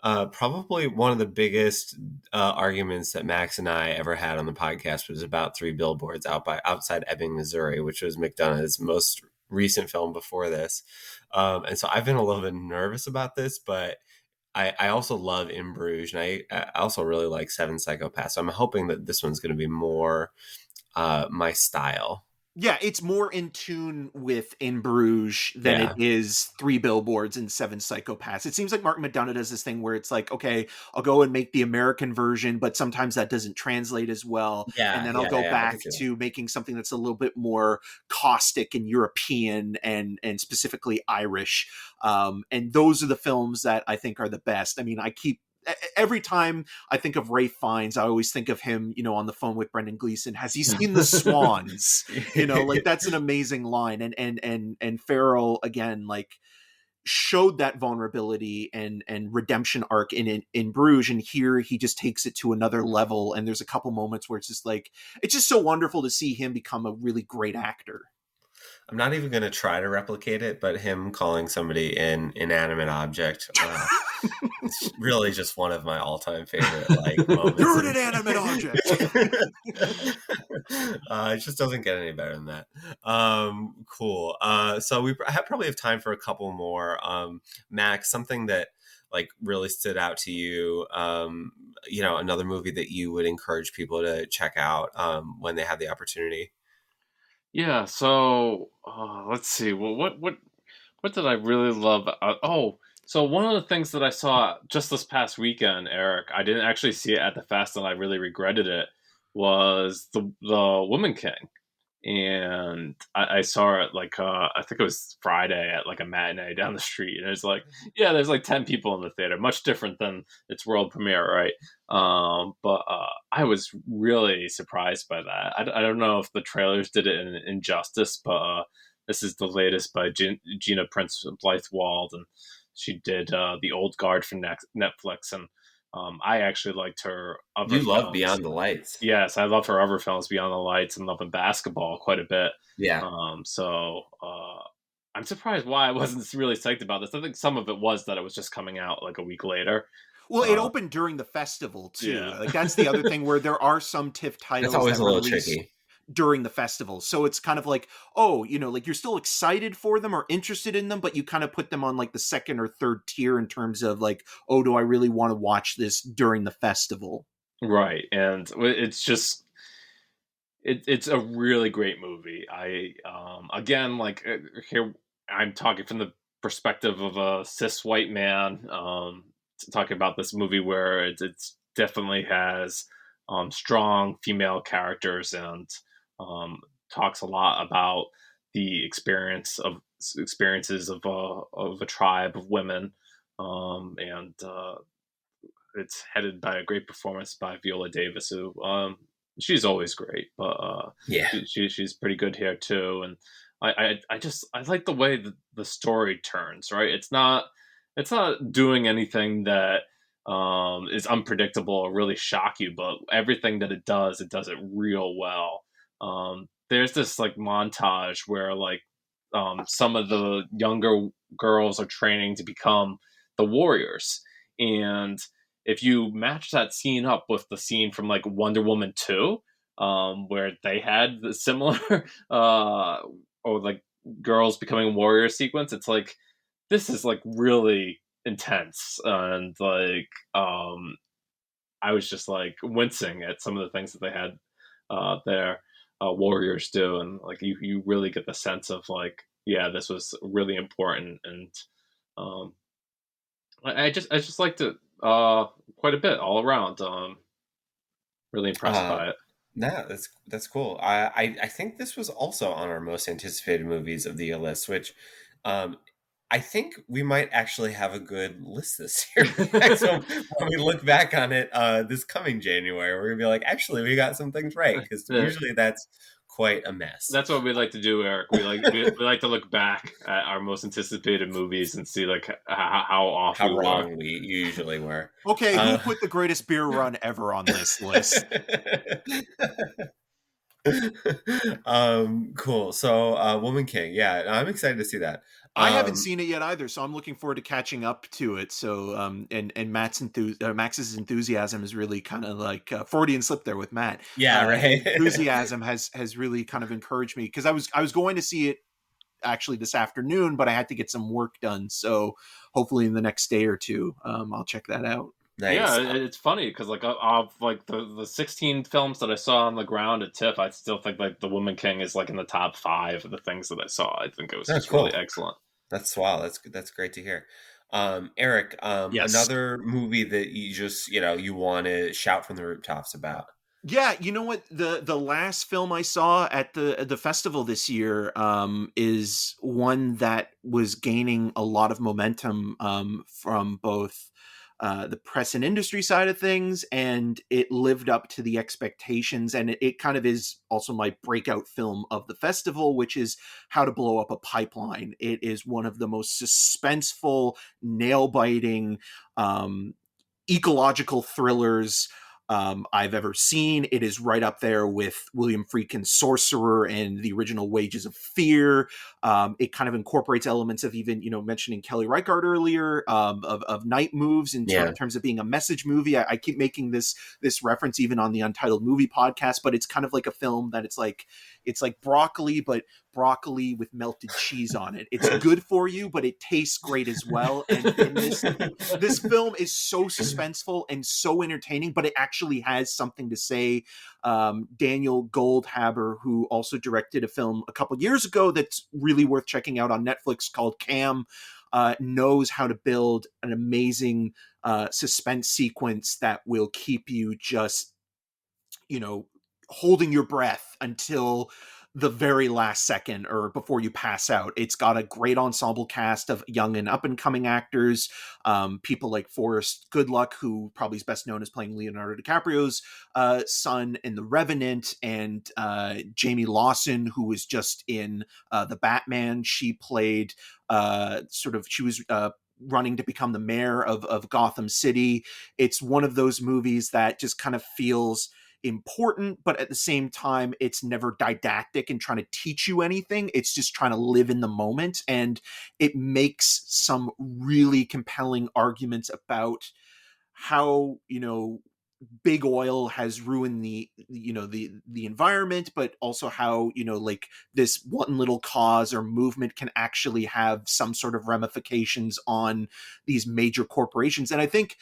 probably one of the biggest arguments that Max and I ever had on the podcast was about Three Billboards outside Ebbing, Missouri, which was McDonagh's most recent film before this. And so I've been a little bit nervous about this, but I also love In Bruges, and I also really like Seven Psychopaths. So I'm hoping that this one's going to be more my style. Yeah, it's more in tune with In Bruges than it is Three Billboards and Seven Psychopaths. It seems like Martin McDonagh does this thing where it's like, okay, I'll go and make the American version, but sometimes that doesn't translate as well. Yeah, and then I'll go back to making something that's a little bit more caustic and European and specifically Irish. And those are the films that I think are the best. I mean, every time I think of Ralph Fiennes, I always think of him, on the phone with Brendan Gleeson. Has he seen The Swans? That's an amazing line. And Farrell, again, showed that vulnerability and redemption arc in Bruges. And here he just takes it to another level. And there's a couple moments where it's just it's just so wonderful to see him become a really great actor. I'm not even going to try to replicate it, but him calling somebody an inanimate object, it's really just one of my all-time favorite moments. You're an inanimate object. It just doesn't get any better than that. Cool. So we probably have time for a couple more. Max, something that really stood out to you, another movie that you would encourage people to check out when they have the opportunity. Yeah, so let's see. Well, what did I really love? So one of the things that I saw just this past weekend, Eric, I didn't actually see it at the fest, and I really regretted it, was the Woman King, and I saw it I think it was Friday at a matinee down the street, and it's there's 10 people in the theater, much different than its world premiere, right? But I was really surprised by that. I don't know if the trailers did it in injustice, but this is the latest by Gina Prince Blythe-Wald, and she did The Old Guard for Netflix, and I actually liked her other films. Love Beyond the Lights. Yes, I love her other films, Beyond the Lights and Love and Basketball, quite a bit. Yeah. So I'm surprised why I wasn't really psyched about this. I think some of it was that it was just coming out a week later. Well, it opened during the festival too. Yeah. That's the other thing where there are some TIFF titles that's always a little tricky during the festival. So it's kind of you're still excited for them or interested in them, but you kind of put them on the second or third tier in terms of do I really want to watch this during the festival? Right. And it's just, it's a really great movie. Again, here I'm talking from the perspective of a cis white man, talking about this movie where it definitely has strong female characters, and talks a lot about the experiences of a tribe of women, and it's headed by a great performance by Viola Davis, who she's always great, but Yeah. she's pretty good here too. And I like the way the story turns. Right, it's not doing anything that is unpredictable or really shock you, but everything that it does it real well. There's this like montage where like some of the younger girls are training to become the warriors, and if you match that scene up with the scene from like Wonder Woman 2, where they had the similar or like girls becoming warrior sequence, it's like this is like really intense, and like I was just like wincing at some of the things that they had their warriors do, and like you really get the sense of like, yeah, this was really important. And um, I just liked it quite a bit all around. Really impressed Uh, by it. no, that's cool. I think this was also on our most anticipated movies of the year list, which um, I think we might actually have a good list this year. So when we look back on it this coming January, we're gonna be like, actually, we got some things right, because usually that's quite a mess. That's what we like to do, Eric. We like to look back at our most anticipated movies and see like how off How we wrong were. we usually were. Okay, who put the greatest beer run ever on this list? Cool. So Woman King, yeah, I'm excited to see that. I haven't seen it yet either, so I'm looking forward to catching up to it. So, and Max's enthusiasm is really kind of like Freudian slip there with Matt. Yeah, right. Enthusiasm has really kind of encouraged me, because I was going to see it actually this afternoon, but I had to get some work done. So hopefully in the next day or two, I'll check that out. Nice. Yeah, it's funny because like of like the 16 films that I saw on the ground at TIFF, I still think like The Woman King is like in the top 5 of the things that I saw. I think it was just cool. really excellent. That's wow. That's great to hear. Eric, Yes. another movie that you just you want to shout from the rooftops about. Yeah, you know what? The last film I saw at the festival this year is one that was gaining a lot of momentum from both the press and industry side of things, and it lived up to the expectations. And it kind of is also my breakout film of the festival, which is How to Blow Up a Pipeline. It is one of the most suspenseful, nail-biting, ecological thrillers I've ever seen. It is right up there with William Friedkin's Sorcerer and the original Wages of Fear. It kind of incorporates elements of even, mentioning Kelly Reichardt earlier, of Night Moves in terms of being a message movie. I keep making this reference even on the Untitled Movie Podcast, but it's kind of like a film that it's like broccoli, but broccoli with melted cheese on it. It's good for you, but it tastes great as well. And this film is so suspenseful and so entertaining, but it actually has something to say. Daniel Goldhaber, who also directed a film a couple years ago that's really worth checking out on Netflix called Cam, knows how to build an amazing suspense sequence that will keep you just, holding your breath until the very last second or before you pass out. It's got a great ensemble cast of young and up and coming actors. People like Forrest Goodluck, who probably is best known as playing Leonardo DiCaprio's son in The Revenant, and Jamie Lawson, who was just in The Batman. She played she was running to become the mayor of Gotham City. It's one of those movies that just kind of feels important, but at the same time, it's never didactic and trying to teach you anything. It's just trying to live in the moment. And it makes some really compelling arguments about how, big oil has ruined the environment, but also how, like this one little cause or movement can actually have some sort of ramifications on these major corporations. And I think,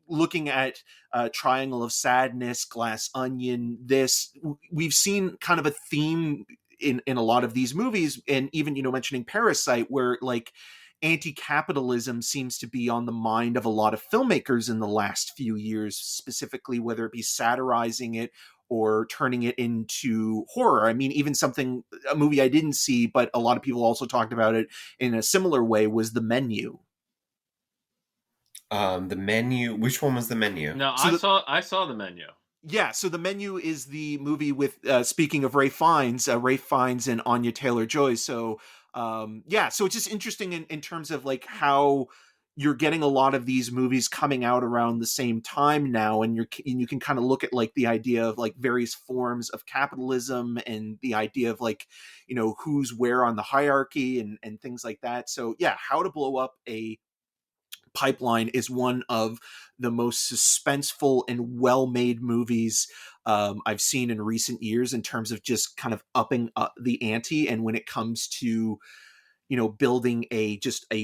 looking at Triangle of Sadness, Glass Onion, we've seen kind of a theme in a lot of these movies, and even, mentioning Parasite, where like anti-capitalism seems to be on the mind of a lot of filmmakers in the last few years, specifically whether it be satirizing it or turning it into horror. I mean, even a movie I didn't see, but a lot of people also talked about it in a similar way, was The Menu. The Menu. Which one was The Menu? No, So I saw The Menu. Yeah, so The Menu is the movie with, speaking of Ralph Fiennes and Anya Taylor-Joy. So, so it's just interesting in terms of like how you're getting a lot of these movies coming out around the same time now, and you can kind of look at like the idea of like various forms of capitalism and the idea of like, who's where on the hierarchy and things like that. So yeah, How to Blow Up a Pipeline is one of the most suspenseful and well-made movies I've seen in recent years, in terms of just kind of upping up the ante. And when it comes to, building a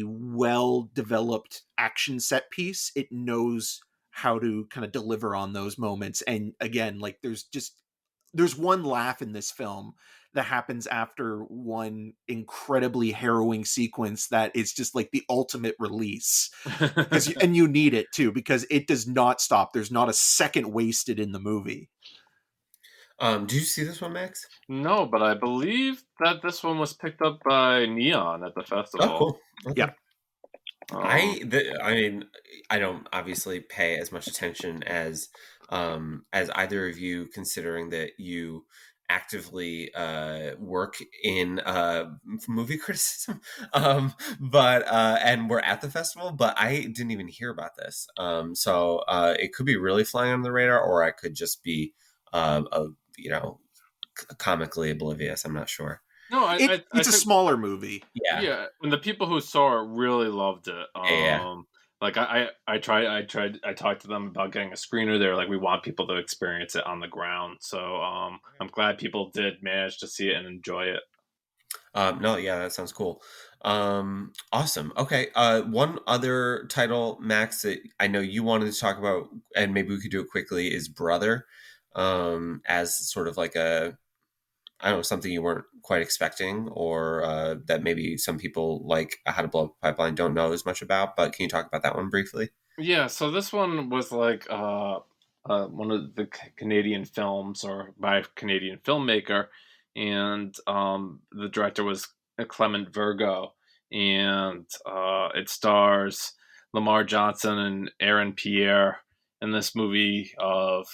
well-developed action set piece, it knows how to kind of deliver on those moments. And again, like there's one laugh in this film that happens after one incredibly harrowing sequence that is just like the ultimate release. And you need it too, because it does not stop. There's not a second wasted in the movie. Did you see this one, Max? No, but I believe that this one was picked up by Neon at the festival. Oh, cool. Okay. Yeah. I mean, I don't obviously pay as much attention as either of you, considering that you actively work in movie criticism, but and we're at the festival, but I didn't even hear about this. So it could be really flying under the radar, or I could just be comically oblivious. I'm not sure. No, it's a smaller movie. Yeah, and the people who saw it really loved it. Like I talked to them about getting a screener. They're like, we want people to experience it on the ground. So I'm glad people did manage to see it and enjoy it. No, yeah, that sounds cool. Awesome. Okay. One other title, Max, that I know you wanted to talk about, and maybe we could do it quickly, is Brother, as sort of like something you weren't quite expecting, or that maybe some people like How to Blow Up a Pipeline don't know as much about, but can you talk about that one briefly? Yeah, so this one was like one of the Canadian films, or by a Canadian filmmaker, and the director was Clement Virgo, and it stars Lamar Johnson and Aaron Pierre in this movie of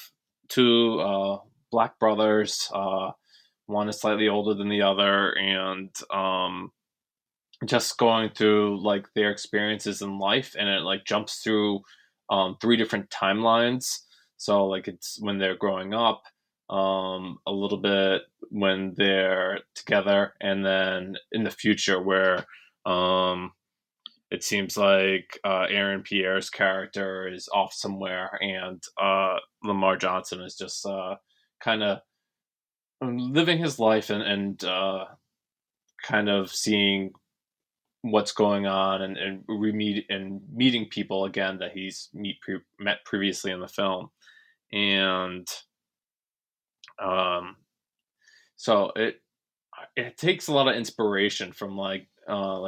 two black brothers. One is slightly older than the other, and just going through like their experiences in life, and it like jumps through 3 different timelines. So like it's when they're growing up, a little bit when they're together, and then in the future where it seems like Aaron Pierre's character is off somewhere, and Lamar Johnson is just kind of living his life and kind of seeing what's going on, and meeting people again that he's met previously in the film. And so it takes a lot of inspiration from like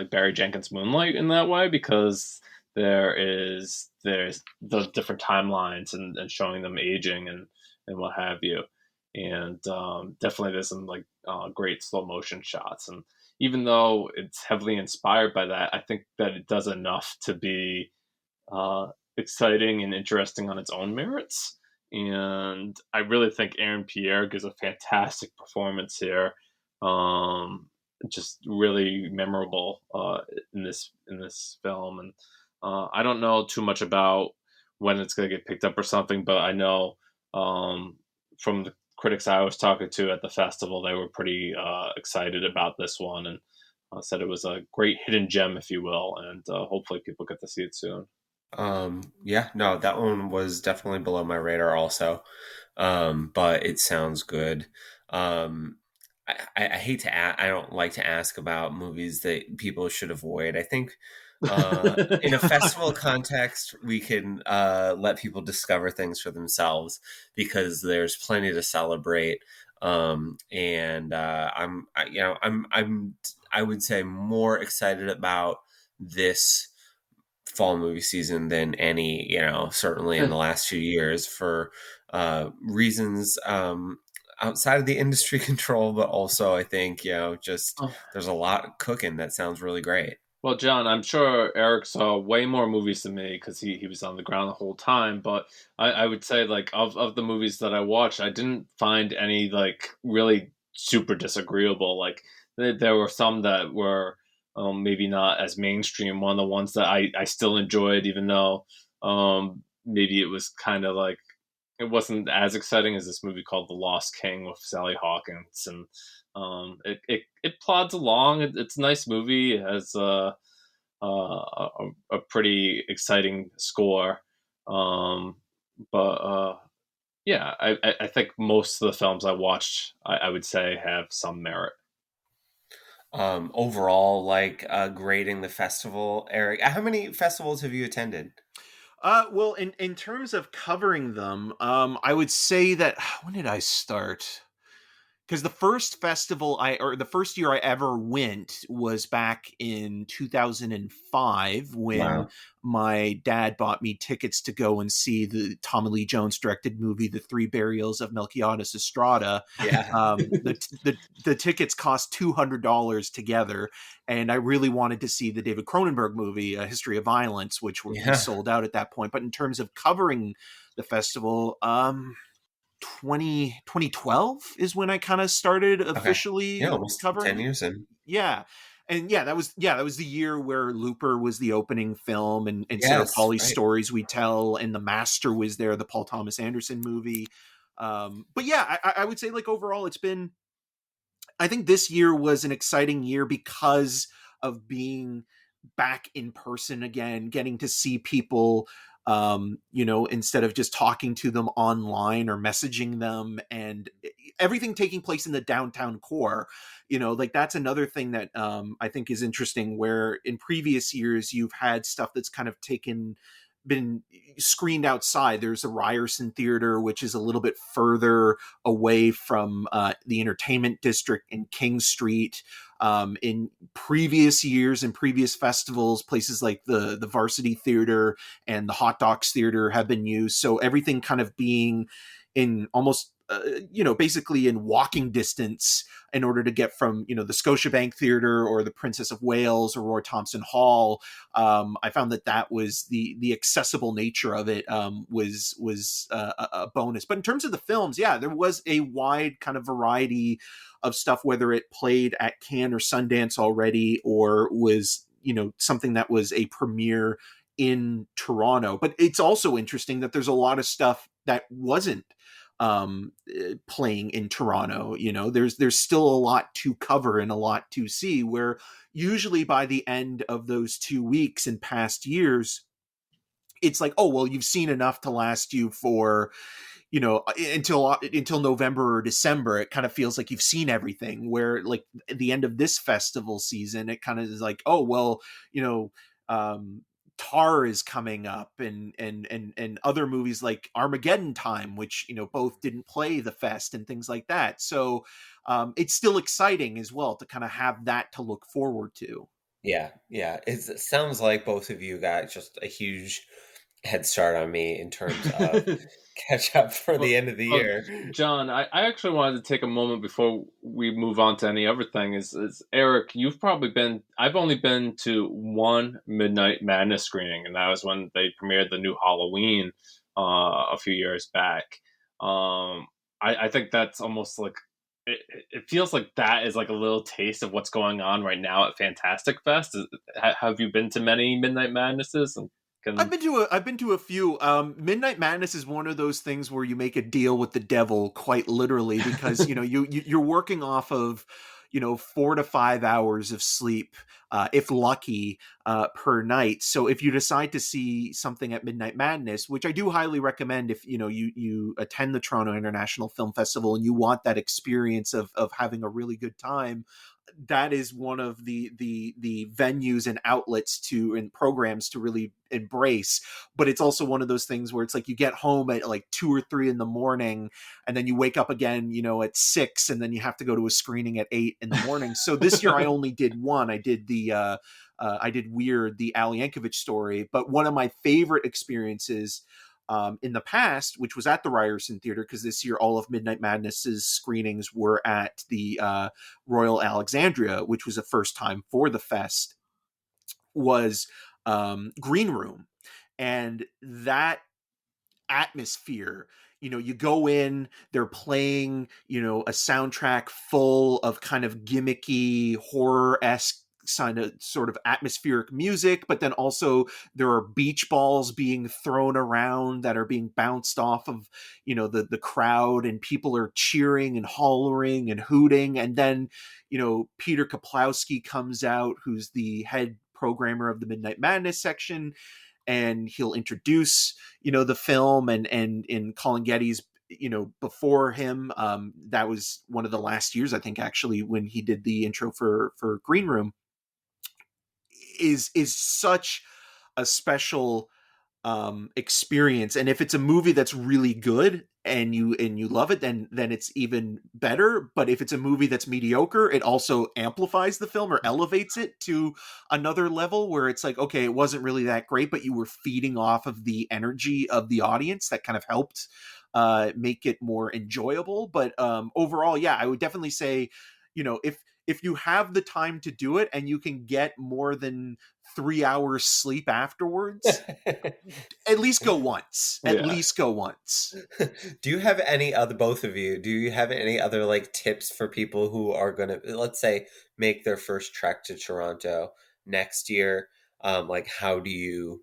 Barry Jenkins' Moonlight in that way, because there's the different timelines and showing them aging and what have you. And definitely there's some like great slow motion shots, and even though it's heavily inspired by that, I think that it does enough to be exciting and interesting on its own merits. And I really think Aaron Pierre gives a fantastic performance here. Just really memorable in this film. And I don't know too much about when it's going to get picked up or something, but I know from the critics I was talking to at the festival, they were pretty excited about this one, and said it was a great hidden gem, if you will, and hopefully people get to see it soon. Yeah, no, that one was definitely below my radar also, but it sounds good. I hate to I don't like to ask about movies that people should avoid. I think in a festival context, we can let people discover things for themselves, because there's plenty to celebrate. And I would say more excited about this fall movie season than any, certainly in the last few years for reasons outside of the industry control, but also I think, just there's a lot cooking that sounds really great. Well, John, I'm sure Eric saw way more movies than me because he was on the ground the whole time. But I would say, like, of the movies that I watched, I didn't find any, like, really super disagreeable. Like, there were some that were maybe not as mainstream. One of the ones that I still enjoyed, even though maybe it was kind of like, it wasn't as exciting as this movie called The Lost King with Sally Hawkins. And it plods along. It's a nice movie. It has a pretty exciting score. But yeah, I think most of the films I watched, I would say, have some merit. Overall, like grading the festival, Eric, how many festivals have you attended? Well, in terms of covering them, I would say that when did I start? Because the first the first year I ever went was back in 2005 when Wow. my dad bought me tickets to go and see the Tommy Lee Jones directed movie, The Three Burials of Melquiades Estrada. Yeah. The tickets cost $200 together, and I really wanted to see the David Cronenberg movie, A History of Violence, which were sold out at that point. But in terms of covering the festival, 2012 is when I kind of started officially almost covering 10 years in. Yeah. And that was the year where Looper was the opening film, and Sarah Polley's Stories We Tell, and The Master was there, the Paul Thomas Anderson movie. But yeah, I would say, like, overall I think this year was an exciting year because of being back in person again, getting to see people, instead of just talking to them online or messaging them, and everything taking place in the downtown core. Like, that's another thing that I think is interesting, where in previous years you've had stuff that's kind of been screened outside. There's a Ryerson Theater, which is a little bit further away from the entertainment district in King Street. In previous years, in previous festivals, places like the Varsity Theater and the Hot Docs Theater have been used. So everything kind of being in almost basically in walking distance in order to get from, the Scotiabank Theater or the Princess of Wales or Roy Thompson Hall. I found that was the accessible nature of it was a bonus. But in terms of the films, there was a wide kind of variety of stuff, whether it played at Cannes or Sundance already, or was, something that was a premiere in Toronto. But it's also interesting that there's a lot of stuff that wasn't playing in Toronto. There's still a lot to cover and a lot to see, where usually by the end of those 2 weeks in past years, it's like, oh, well, you've seen enough to last you for, until November or December. It kind of feels like you've seen everything, where, like, at the end of this festival season, it kind of is like, oh, well, Tar is coming up, and other movies like Armageddon Time, which, both didn't play the fest, and things like that. So it's still exciting as well to kind of have that to look forward to. Yeah. It sounds like both of you got just a huge head start on me in terms of catch up for the end of the year. John, I actually wanted to take a moment before we move on to any other thing. Is Eric, you've probably I've only been to one Midnight Madness screening, and that was when they premiered the new Halloween a few years back. I think that's almost like, it feels like that is like a little taste of what's going on right now at Fantastic Fest. Have you been to many Midnight Madnesses? I've been to a few. Midnight Madness is one of those things where you make a deal with the devil, quite literally, because you're working off of 4 to 5 hours of sleep, if lucky, per night. So if you decide to see something at Midnight Madness, which I do highly recommend, if you attend the Toronto International Film Festival and you want that experience of having a really good time, that is one of the venues and outlets and programs to really embrace. But it's also one of those things where it's like you get home at like 2 or 3 in the morning, and then you wake up again, at 6, and then you have to go to a screening at 8 in the morning. So this year I only did one. I did I did Weird, the Al Yankovic story. But one of my favorite experiences in the past, which was at the Ryerson Theater, because this year all of Midnight Madness's screenings were at the Royal Alexandria, which was a first time for the fest, was Green Room. And that atmosphere, you go in, they're playing, a soundtrack full of kind of gimmicky, horror-esque sort of atmospheric music, but then also there are beach balls being thrown around that are being bounced off of the crowd, and people are cheering and hollering and hooting. And then Peter Kaplowski comes out, who's the head programmer of the Midnight Madness section, and he'll introduce the film. And in Colin Getty's before him, that was one of the last years, I think, actually, when he did the intro for Green Room, is such a special experience. And if it's a movie that's really good and you love it, then it's even better. But if it's a movie that's mediocre, it also amplifies the film or elevates it to another level where it's like, okay, it wasn't really that great, but you were feeding off of the energy of the audience that kind of helped make it more enjoyable. But overall, yeah, I would definitely say, if you have the time to do it and you can get more than 3 hours sleep afterwards, at least go once. At least go once. Do you have any other, both of you, do you have any other like tips for people who are going to, let's say, make their first trek to Toronto next year? Like, how do you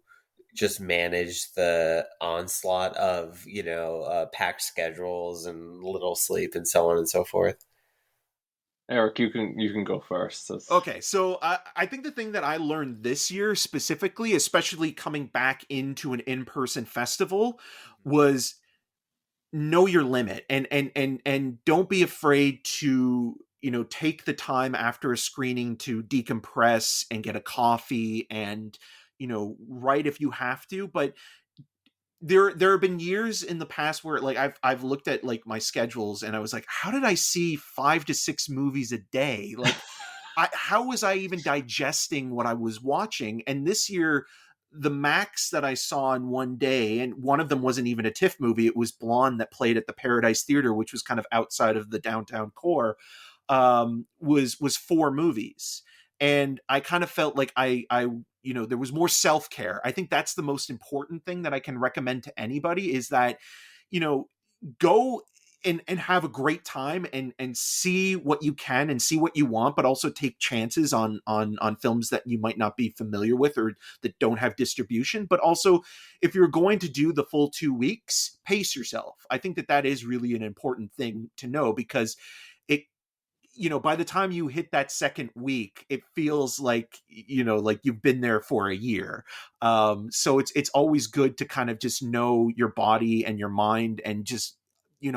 just manage the onslaught of, packed schedules and little sleep and so on and so forth? Eric, you can go first. Okay, so I think the thing that I learned this year specifically, especially coming back into an in-person festival, was know your limit, and don't be afraid to take the time after a screening to decompress and get a coffee and write if you have to. But there have been years in the past where like I've looked at like my schedules and I was like, how did I see 5 to 6 movies a day? Like how was I even digesting what I was watching? And this year, the max that I saw in one day, and one of them wasn't even a TIFF movie, it was Blonde that played at the Paradise Theater, which was kind of outside of the downtown core, was 4 movies. And I kind of felt like I there was more self-care. I think that's the most important thing that I can recommend to anybody, is that, go and have a great time and see what you can and see what you want, but also take chances on films that you might not be familiar with or that don't have distribution. But also, if you're going to do the full 2 weeks, pace yourself. I think that is really an important thing to know, because it, by the time you hit that second week, it feels like, like you've been there for a year. So it's always good to kind of just know your body and your mind, and just,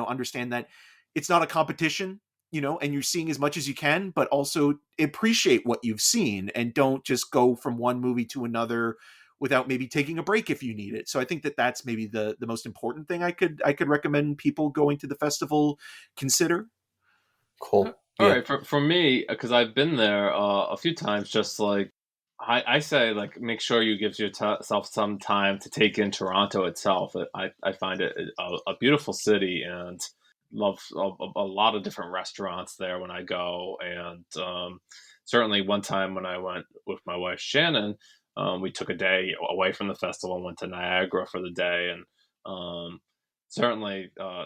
understand that it's not a competition, and you're seeing as much as you can, but also appreciate what you've seen, and don't just go from one movie to another without maybe taking a break if you need it. So I think that that's maybe the most important thing I could recommend people going to the festival consider. Cool. All right, for me, because I've been there a few times, just like I say, like, make sure you give yourself some time to take in Toronto itself. I find it a beautiful city, and love a lot of different restaurants there when I go. And certainly one time when I went with my wife Shannon, we took a day away from the festival and went to Niagara for the day. And certainly I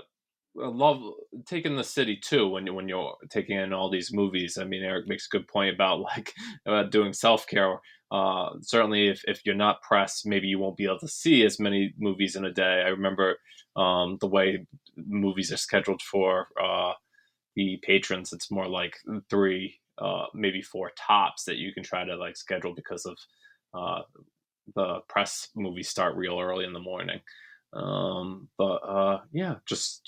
love taking the city too when you're taking in all these movies. I mean, Eric makes a good point about like about doing self-care. Certainly if you're not pressed, maybe you won't be able to see as many movies in a day. I remember the way movies are scheduled for the patrons, it's more like 3 maybe 4 tops that you can try to like schedule, because of the press movies start real early in the morning. But yeah, just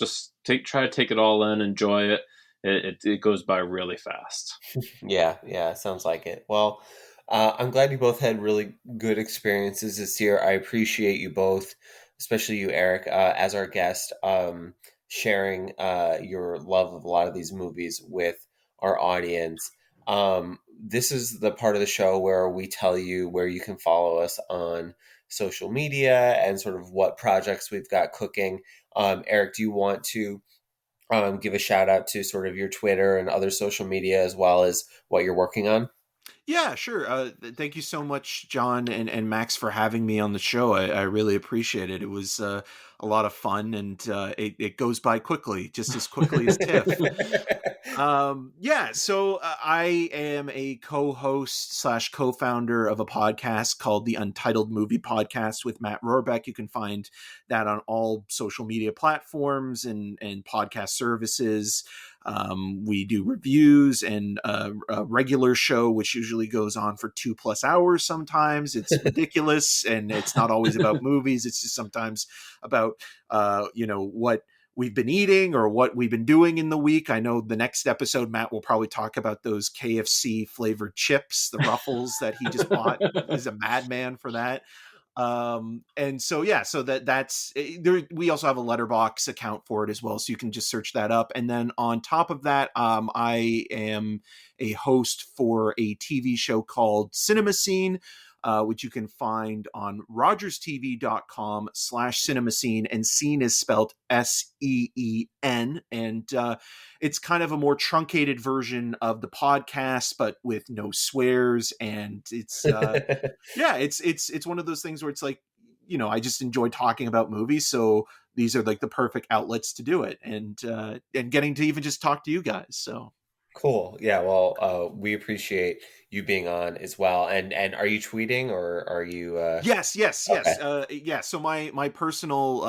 try to take it all in, enjoy it. it goes by really fast. Yeah, sounds like it. Well, I'm glad you both had really good experiences this year. I appreciate you both, especially you, Eric, as our guest, sharing your love of a lot of these movies with our audience. This is the part of the show where we tell you where you can follow us on social media and sort of what projects we've got cooking. Eric, do you want to give a shout out to sort of your Twitter and other social media as well as what you're working on? Yeah, sure. Thank you so much, John and Max, for having me on the show. I really appreciate it. It was a lot of fun, and it goes by quickly, just as quickly as TIFF. Yeah, so I am a co-host slash co-founder of a podcast called the Untitled Movie Podcast with Matt Rohrbeck. You can find that on all social media platforms and podcast services. We do reviews and a regular show, which usually goes on for 2+ hours. Sometimes it's ridiculous, and it's not always about movies. It's just sometimes about, what we've been eating or what we've been doing in the week. I know the next episode, Matt will probably talk about those KFC flavored chips, the Ruffles that he just bought. He's a madman for that. And so, yeah, so that's there. We also have a letterbox account for it as well. So you can just search that up. And then on top of that, I am a host for a TV show called Cinema Scene, which you can find on rogerstv.com/cinemascene, and scene is spelled SEEN. And it's kind of a more truncated version of the podcast, but with no swears. And it's yeah, it's one of those things where it's like, I just enjoy talking about movies, so these are like the perfect outlets to do it, and getting to even just talk to you guys. So Cool. Yeah. Well, we appreciate you being on as well. And are you tweeting or are you? Yes. Okay. Yeah. So my personal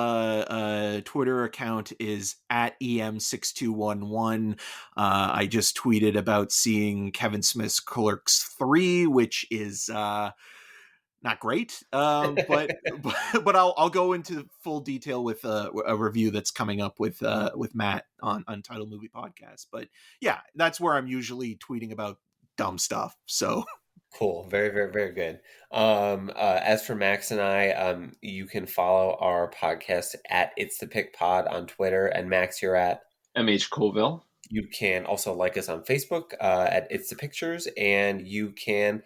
Twitter account is at em6211. I just tweeted about seeing Kevin Smith's Clerks 3, which is not great, but but I'll go into full detail with a review that's coming up with Matt on Untitled Movie Podcast. But yeah, that's where I'm usually tweeting about dumb stuff. So Cool. Very, very, very good. As for Max and I, you can follow our podcast at It's the Pick Pod on Twitter. And Max, you're at MH Colville. You can also like us on Facebook at It's the Pictures, and you can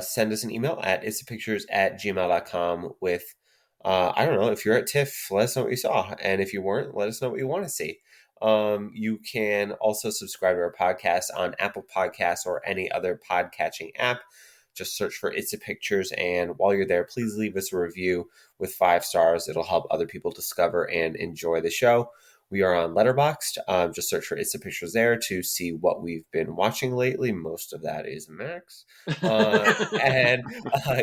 send us an email at itsthepictures@gmail.com with, I don't know, if you're at TIFF, let us know what you saw. And if you weren't, let us know what you want to see. You can also subscribe to our podcast on Apple Podcasts or any other podcatching app. Just search for It's the Pictures. And while you're there, please leave us a review with 5 stars. It'll help other people discover and enjoy the show. We are on Letterboxd. Just search for It's the Pictures there to see what we've been watching lately. Most of that is Max. And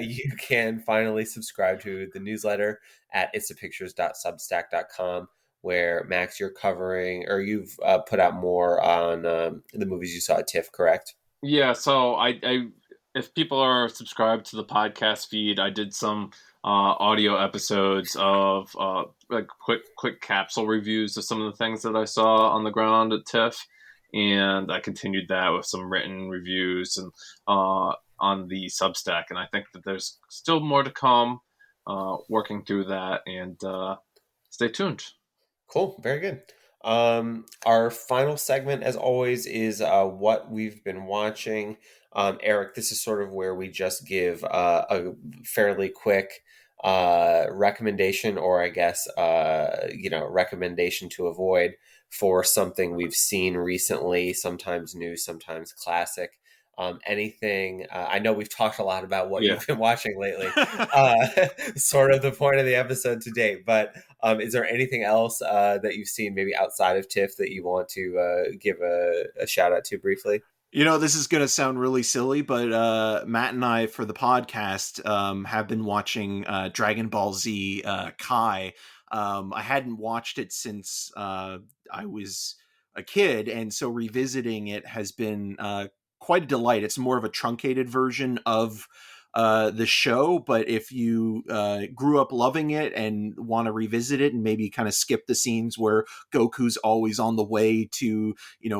you can finally subscribe to the newsletter at itsthepictures.substack.com, where Max, you're covering, or you've put out more on the movies you saw at TIFF, correct? Yeah, so I if people are subscribed to the podcast feed, I did some audio episodes of like quick capsule reviews of some of the things that I saw on the ground at TIFF, and I continued that with some written reviews and on the Substack, and I think that there's still more to come. Working through that, and stay tuned. Cool. Very good. Our final segment, as always, is what we've been watching. Eric, this is sort of where we just give a fairly quick recommendation, or I guess, recommendation to avoid for something we've seen recently, sometimes new, sometimes classic. Anything, I know we've talked a lot about what you've been watching lately, sort of the point of the episode today, but is there anything else that you've seen maybe outside of TIFF that you want to give a shout out to briefly? This is going to sound really silly, but Matt and I, for the podcast, have been watching Dragon Ball Z Kai. I hadn't watched it since I was a kid, and so revisiting it has been quite a delight. It's more of a truncated version of the show, but if you grew up loving it and want to revisit it and maybe kind of skip the scenes where Goku's always on the way to,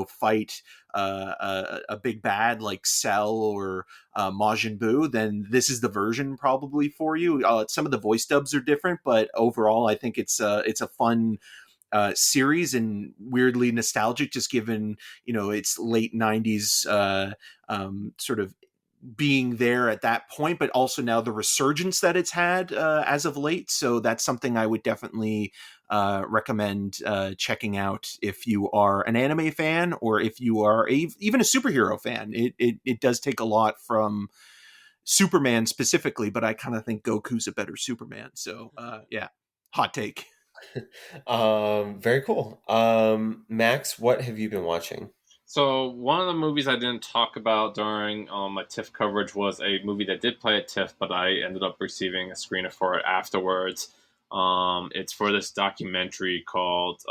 fight a big bad like Cell or Majin Buu, then this is the version probably for you. Some of the voice dubs are different, but overall, I think it's a fun series and weirdly nostalgic, just given its late 90s sort of being there at that point, but also now the resurgence that it's had as of late. So that's something I would definitely recommend checking out if you are an anime fan, or if you are even a superhero fan. It does take a lot from Superman specifically, but I kind of think Goku's a better Superman. So yeah, hot take. Very cool. Max, what have you been watching? So one of the movies I didn't talk about during my TIFF coverage was a movie that did play at TIFF, but I ended up receiving a screener for it afterwards. It's for this documentary called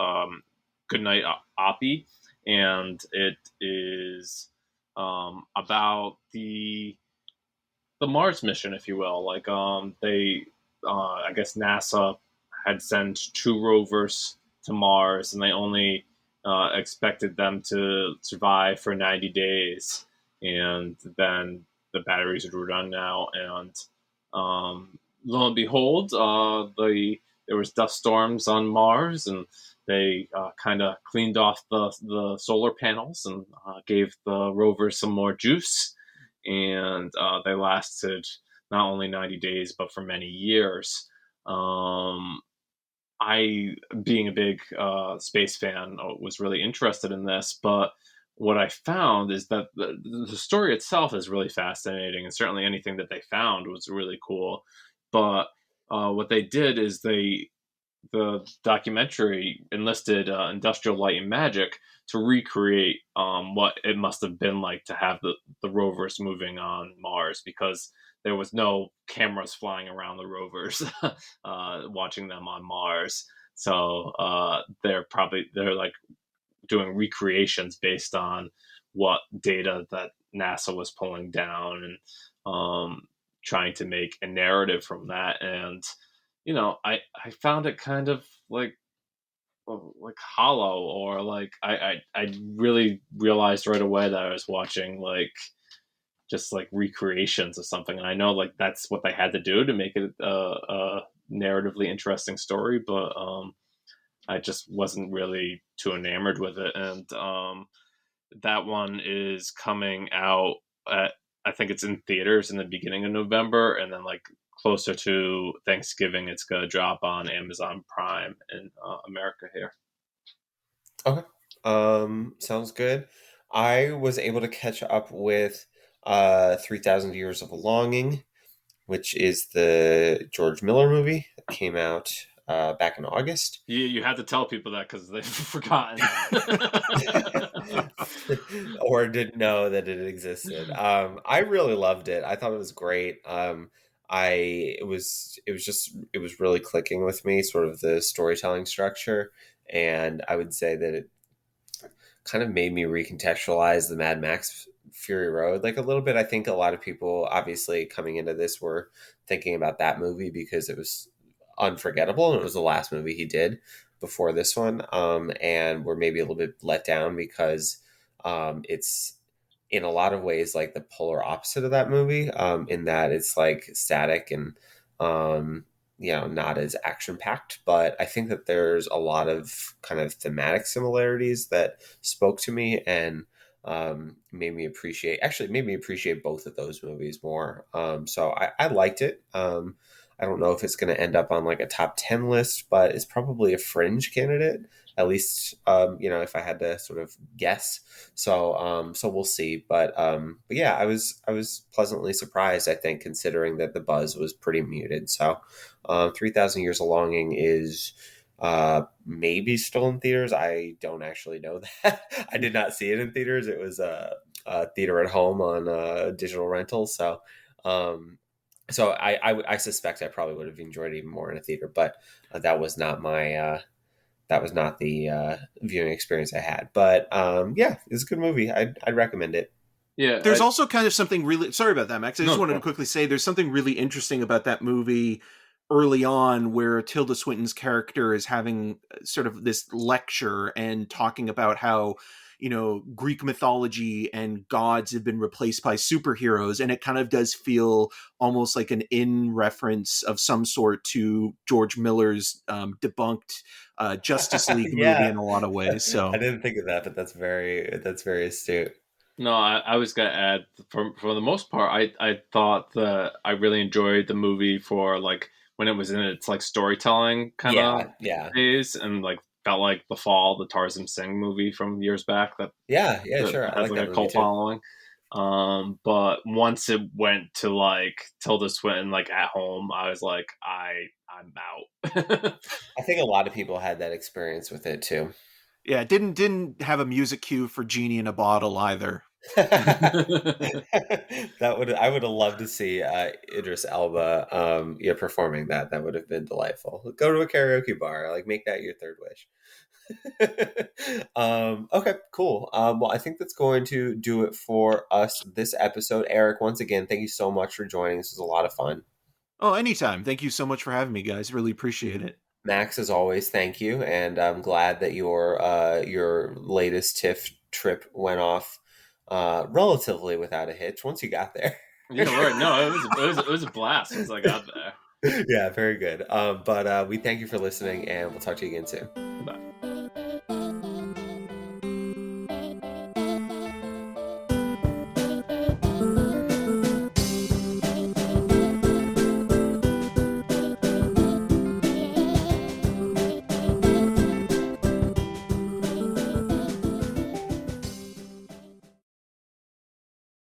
Goodnight Oppie, and it is about the Mars mission, if you will. Like I guess NASA had sent 2 rovers to Mars, and they only expected them to survive for 90 days, and then the batteries would run out, and lo and behold, there was dust storms on Mars, and they kind of cleaned off the solar panels and gave the rovers some more juice, and they lasted not only 90 days but for many years. I, being a big space fan, was really interested in this, but what I found is that the story itself is really fascinating, and certainly anything that they found was really cool. But what they did is the documentary enlisted Industrial Light and Magic to recreate what it must have been like to have the rovers moving on Mars, because there was no cameras flying around the rovers watching them on Mars. So they're like doing recreations based on what data that NASA was pulling down, and trying to make a narrative from that. And I found it kind of like hollow, or like I really realized right away that I was watching like just like recreations of something. And I know like that's what they had to do to make it a narratively interesting story, but I just wasn't really too enamored with it. And that one is coming out I think it's in theaters in the beginning of November, and then like closer to Thanksgiving, it's going to drop on Amazon Prime in America here. Okay. Sounds good. I was able to catch up with 3,000 Years of Longing, which is the George Miller movie that came out back in August. You had to tell people that because they've forgotten. Or didn't know that it existed. I really loved it. I thought it was great. It was really clicking with me, sort of the storytelling structure. And I would say that it kind of made me recontextualize the Mad Max Fury Road like a little bit. I think a lot of people obviously coming into this were thinking about that movie because it was unforgettable and it was the last movie he did before this one. And we're maybe a little bit let down because it's in a lot of ways like the polar opposite of that movie, in that it's like static and not as action packed. But I think that there's a lot of kind of thematic similarities that spoke to me and made me appreciate both of those movies more. So I liked it. I don't know if it's going to end up on like a top 10 list, but it's probably a fringe candidate, at least, if I had to sort of guess. So we'll see. But yeah, I was pleasantly surprised, I think, considering that the buzz was pretty muted. So 3,000 Years of Longing is maybe still in theaters. I don't actually know that. I did not see it in theaters. It was a theater at home on digital rental. So I suspect I probably would have enjoyed it even more in a theater, but that was not the viewing experience I had. But yeah, it's a good movie. I'd recommend it. Yeah, There's also kind of something really, sorry about that, Max. I just no, wanted to quickly say there's something really interesting about that movie early on where Tilda Swinton's character is having sort of this lecture and talking about how, Greek mythology and gods have been replaced by superheroes. And it kind of does feel almost like an in reference of some sort to George Miller's debunked Justice League movie in a lot of ways. So I didn't think of that, but that's very astute. no. I was gonna add for the most part, I thought that I really enjoyed the movie for like when it was in its like storytelling kind of Yeah. days, and like felt like The Fall, the Tarzan Singh movie from years back that Yeah, that sure. I has like like that a movie cult too. following. But once it went to like Tilda Swinton like at home, I was like, I'm out. I think a lot of people had that experience with it too. yeah, it didn't have a music cue for Genie in a Bottle either. I would have loved to see Idris Elba performing that. That would have been delightful. Go to a karaoke bar, like make that your third wish. Okay, cool. Well, I think that's going to do it for us this episode. Eric, once again, thank you so much for joining. This was a lot of fun. Oh, anytime. Thank you so much for having me, guys. Really appreciate it. Max, as always, thank you, and I'm glad that your latest TIFF trip went off relatively without a hitch once you got there. Yeah, right. No, it was a blast once I got there. Yeah, very good. But we thank you for listening, and we'll talk to you again soon. Bye.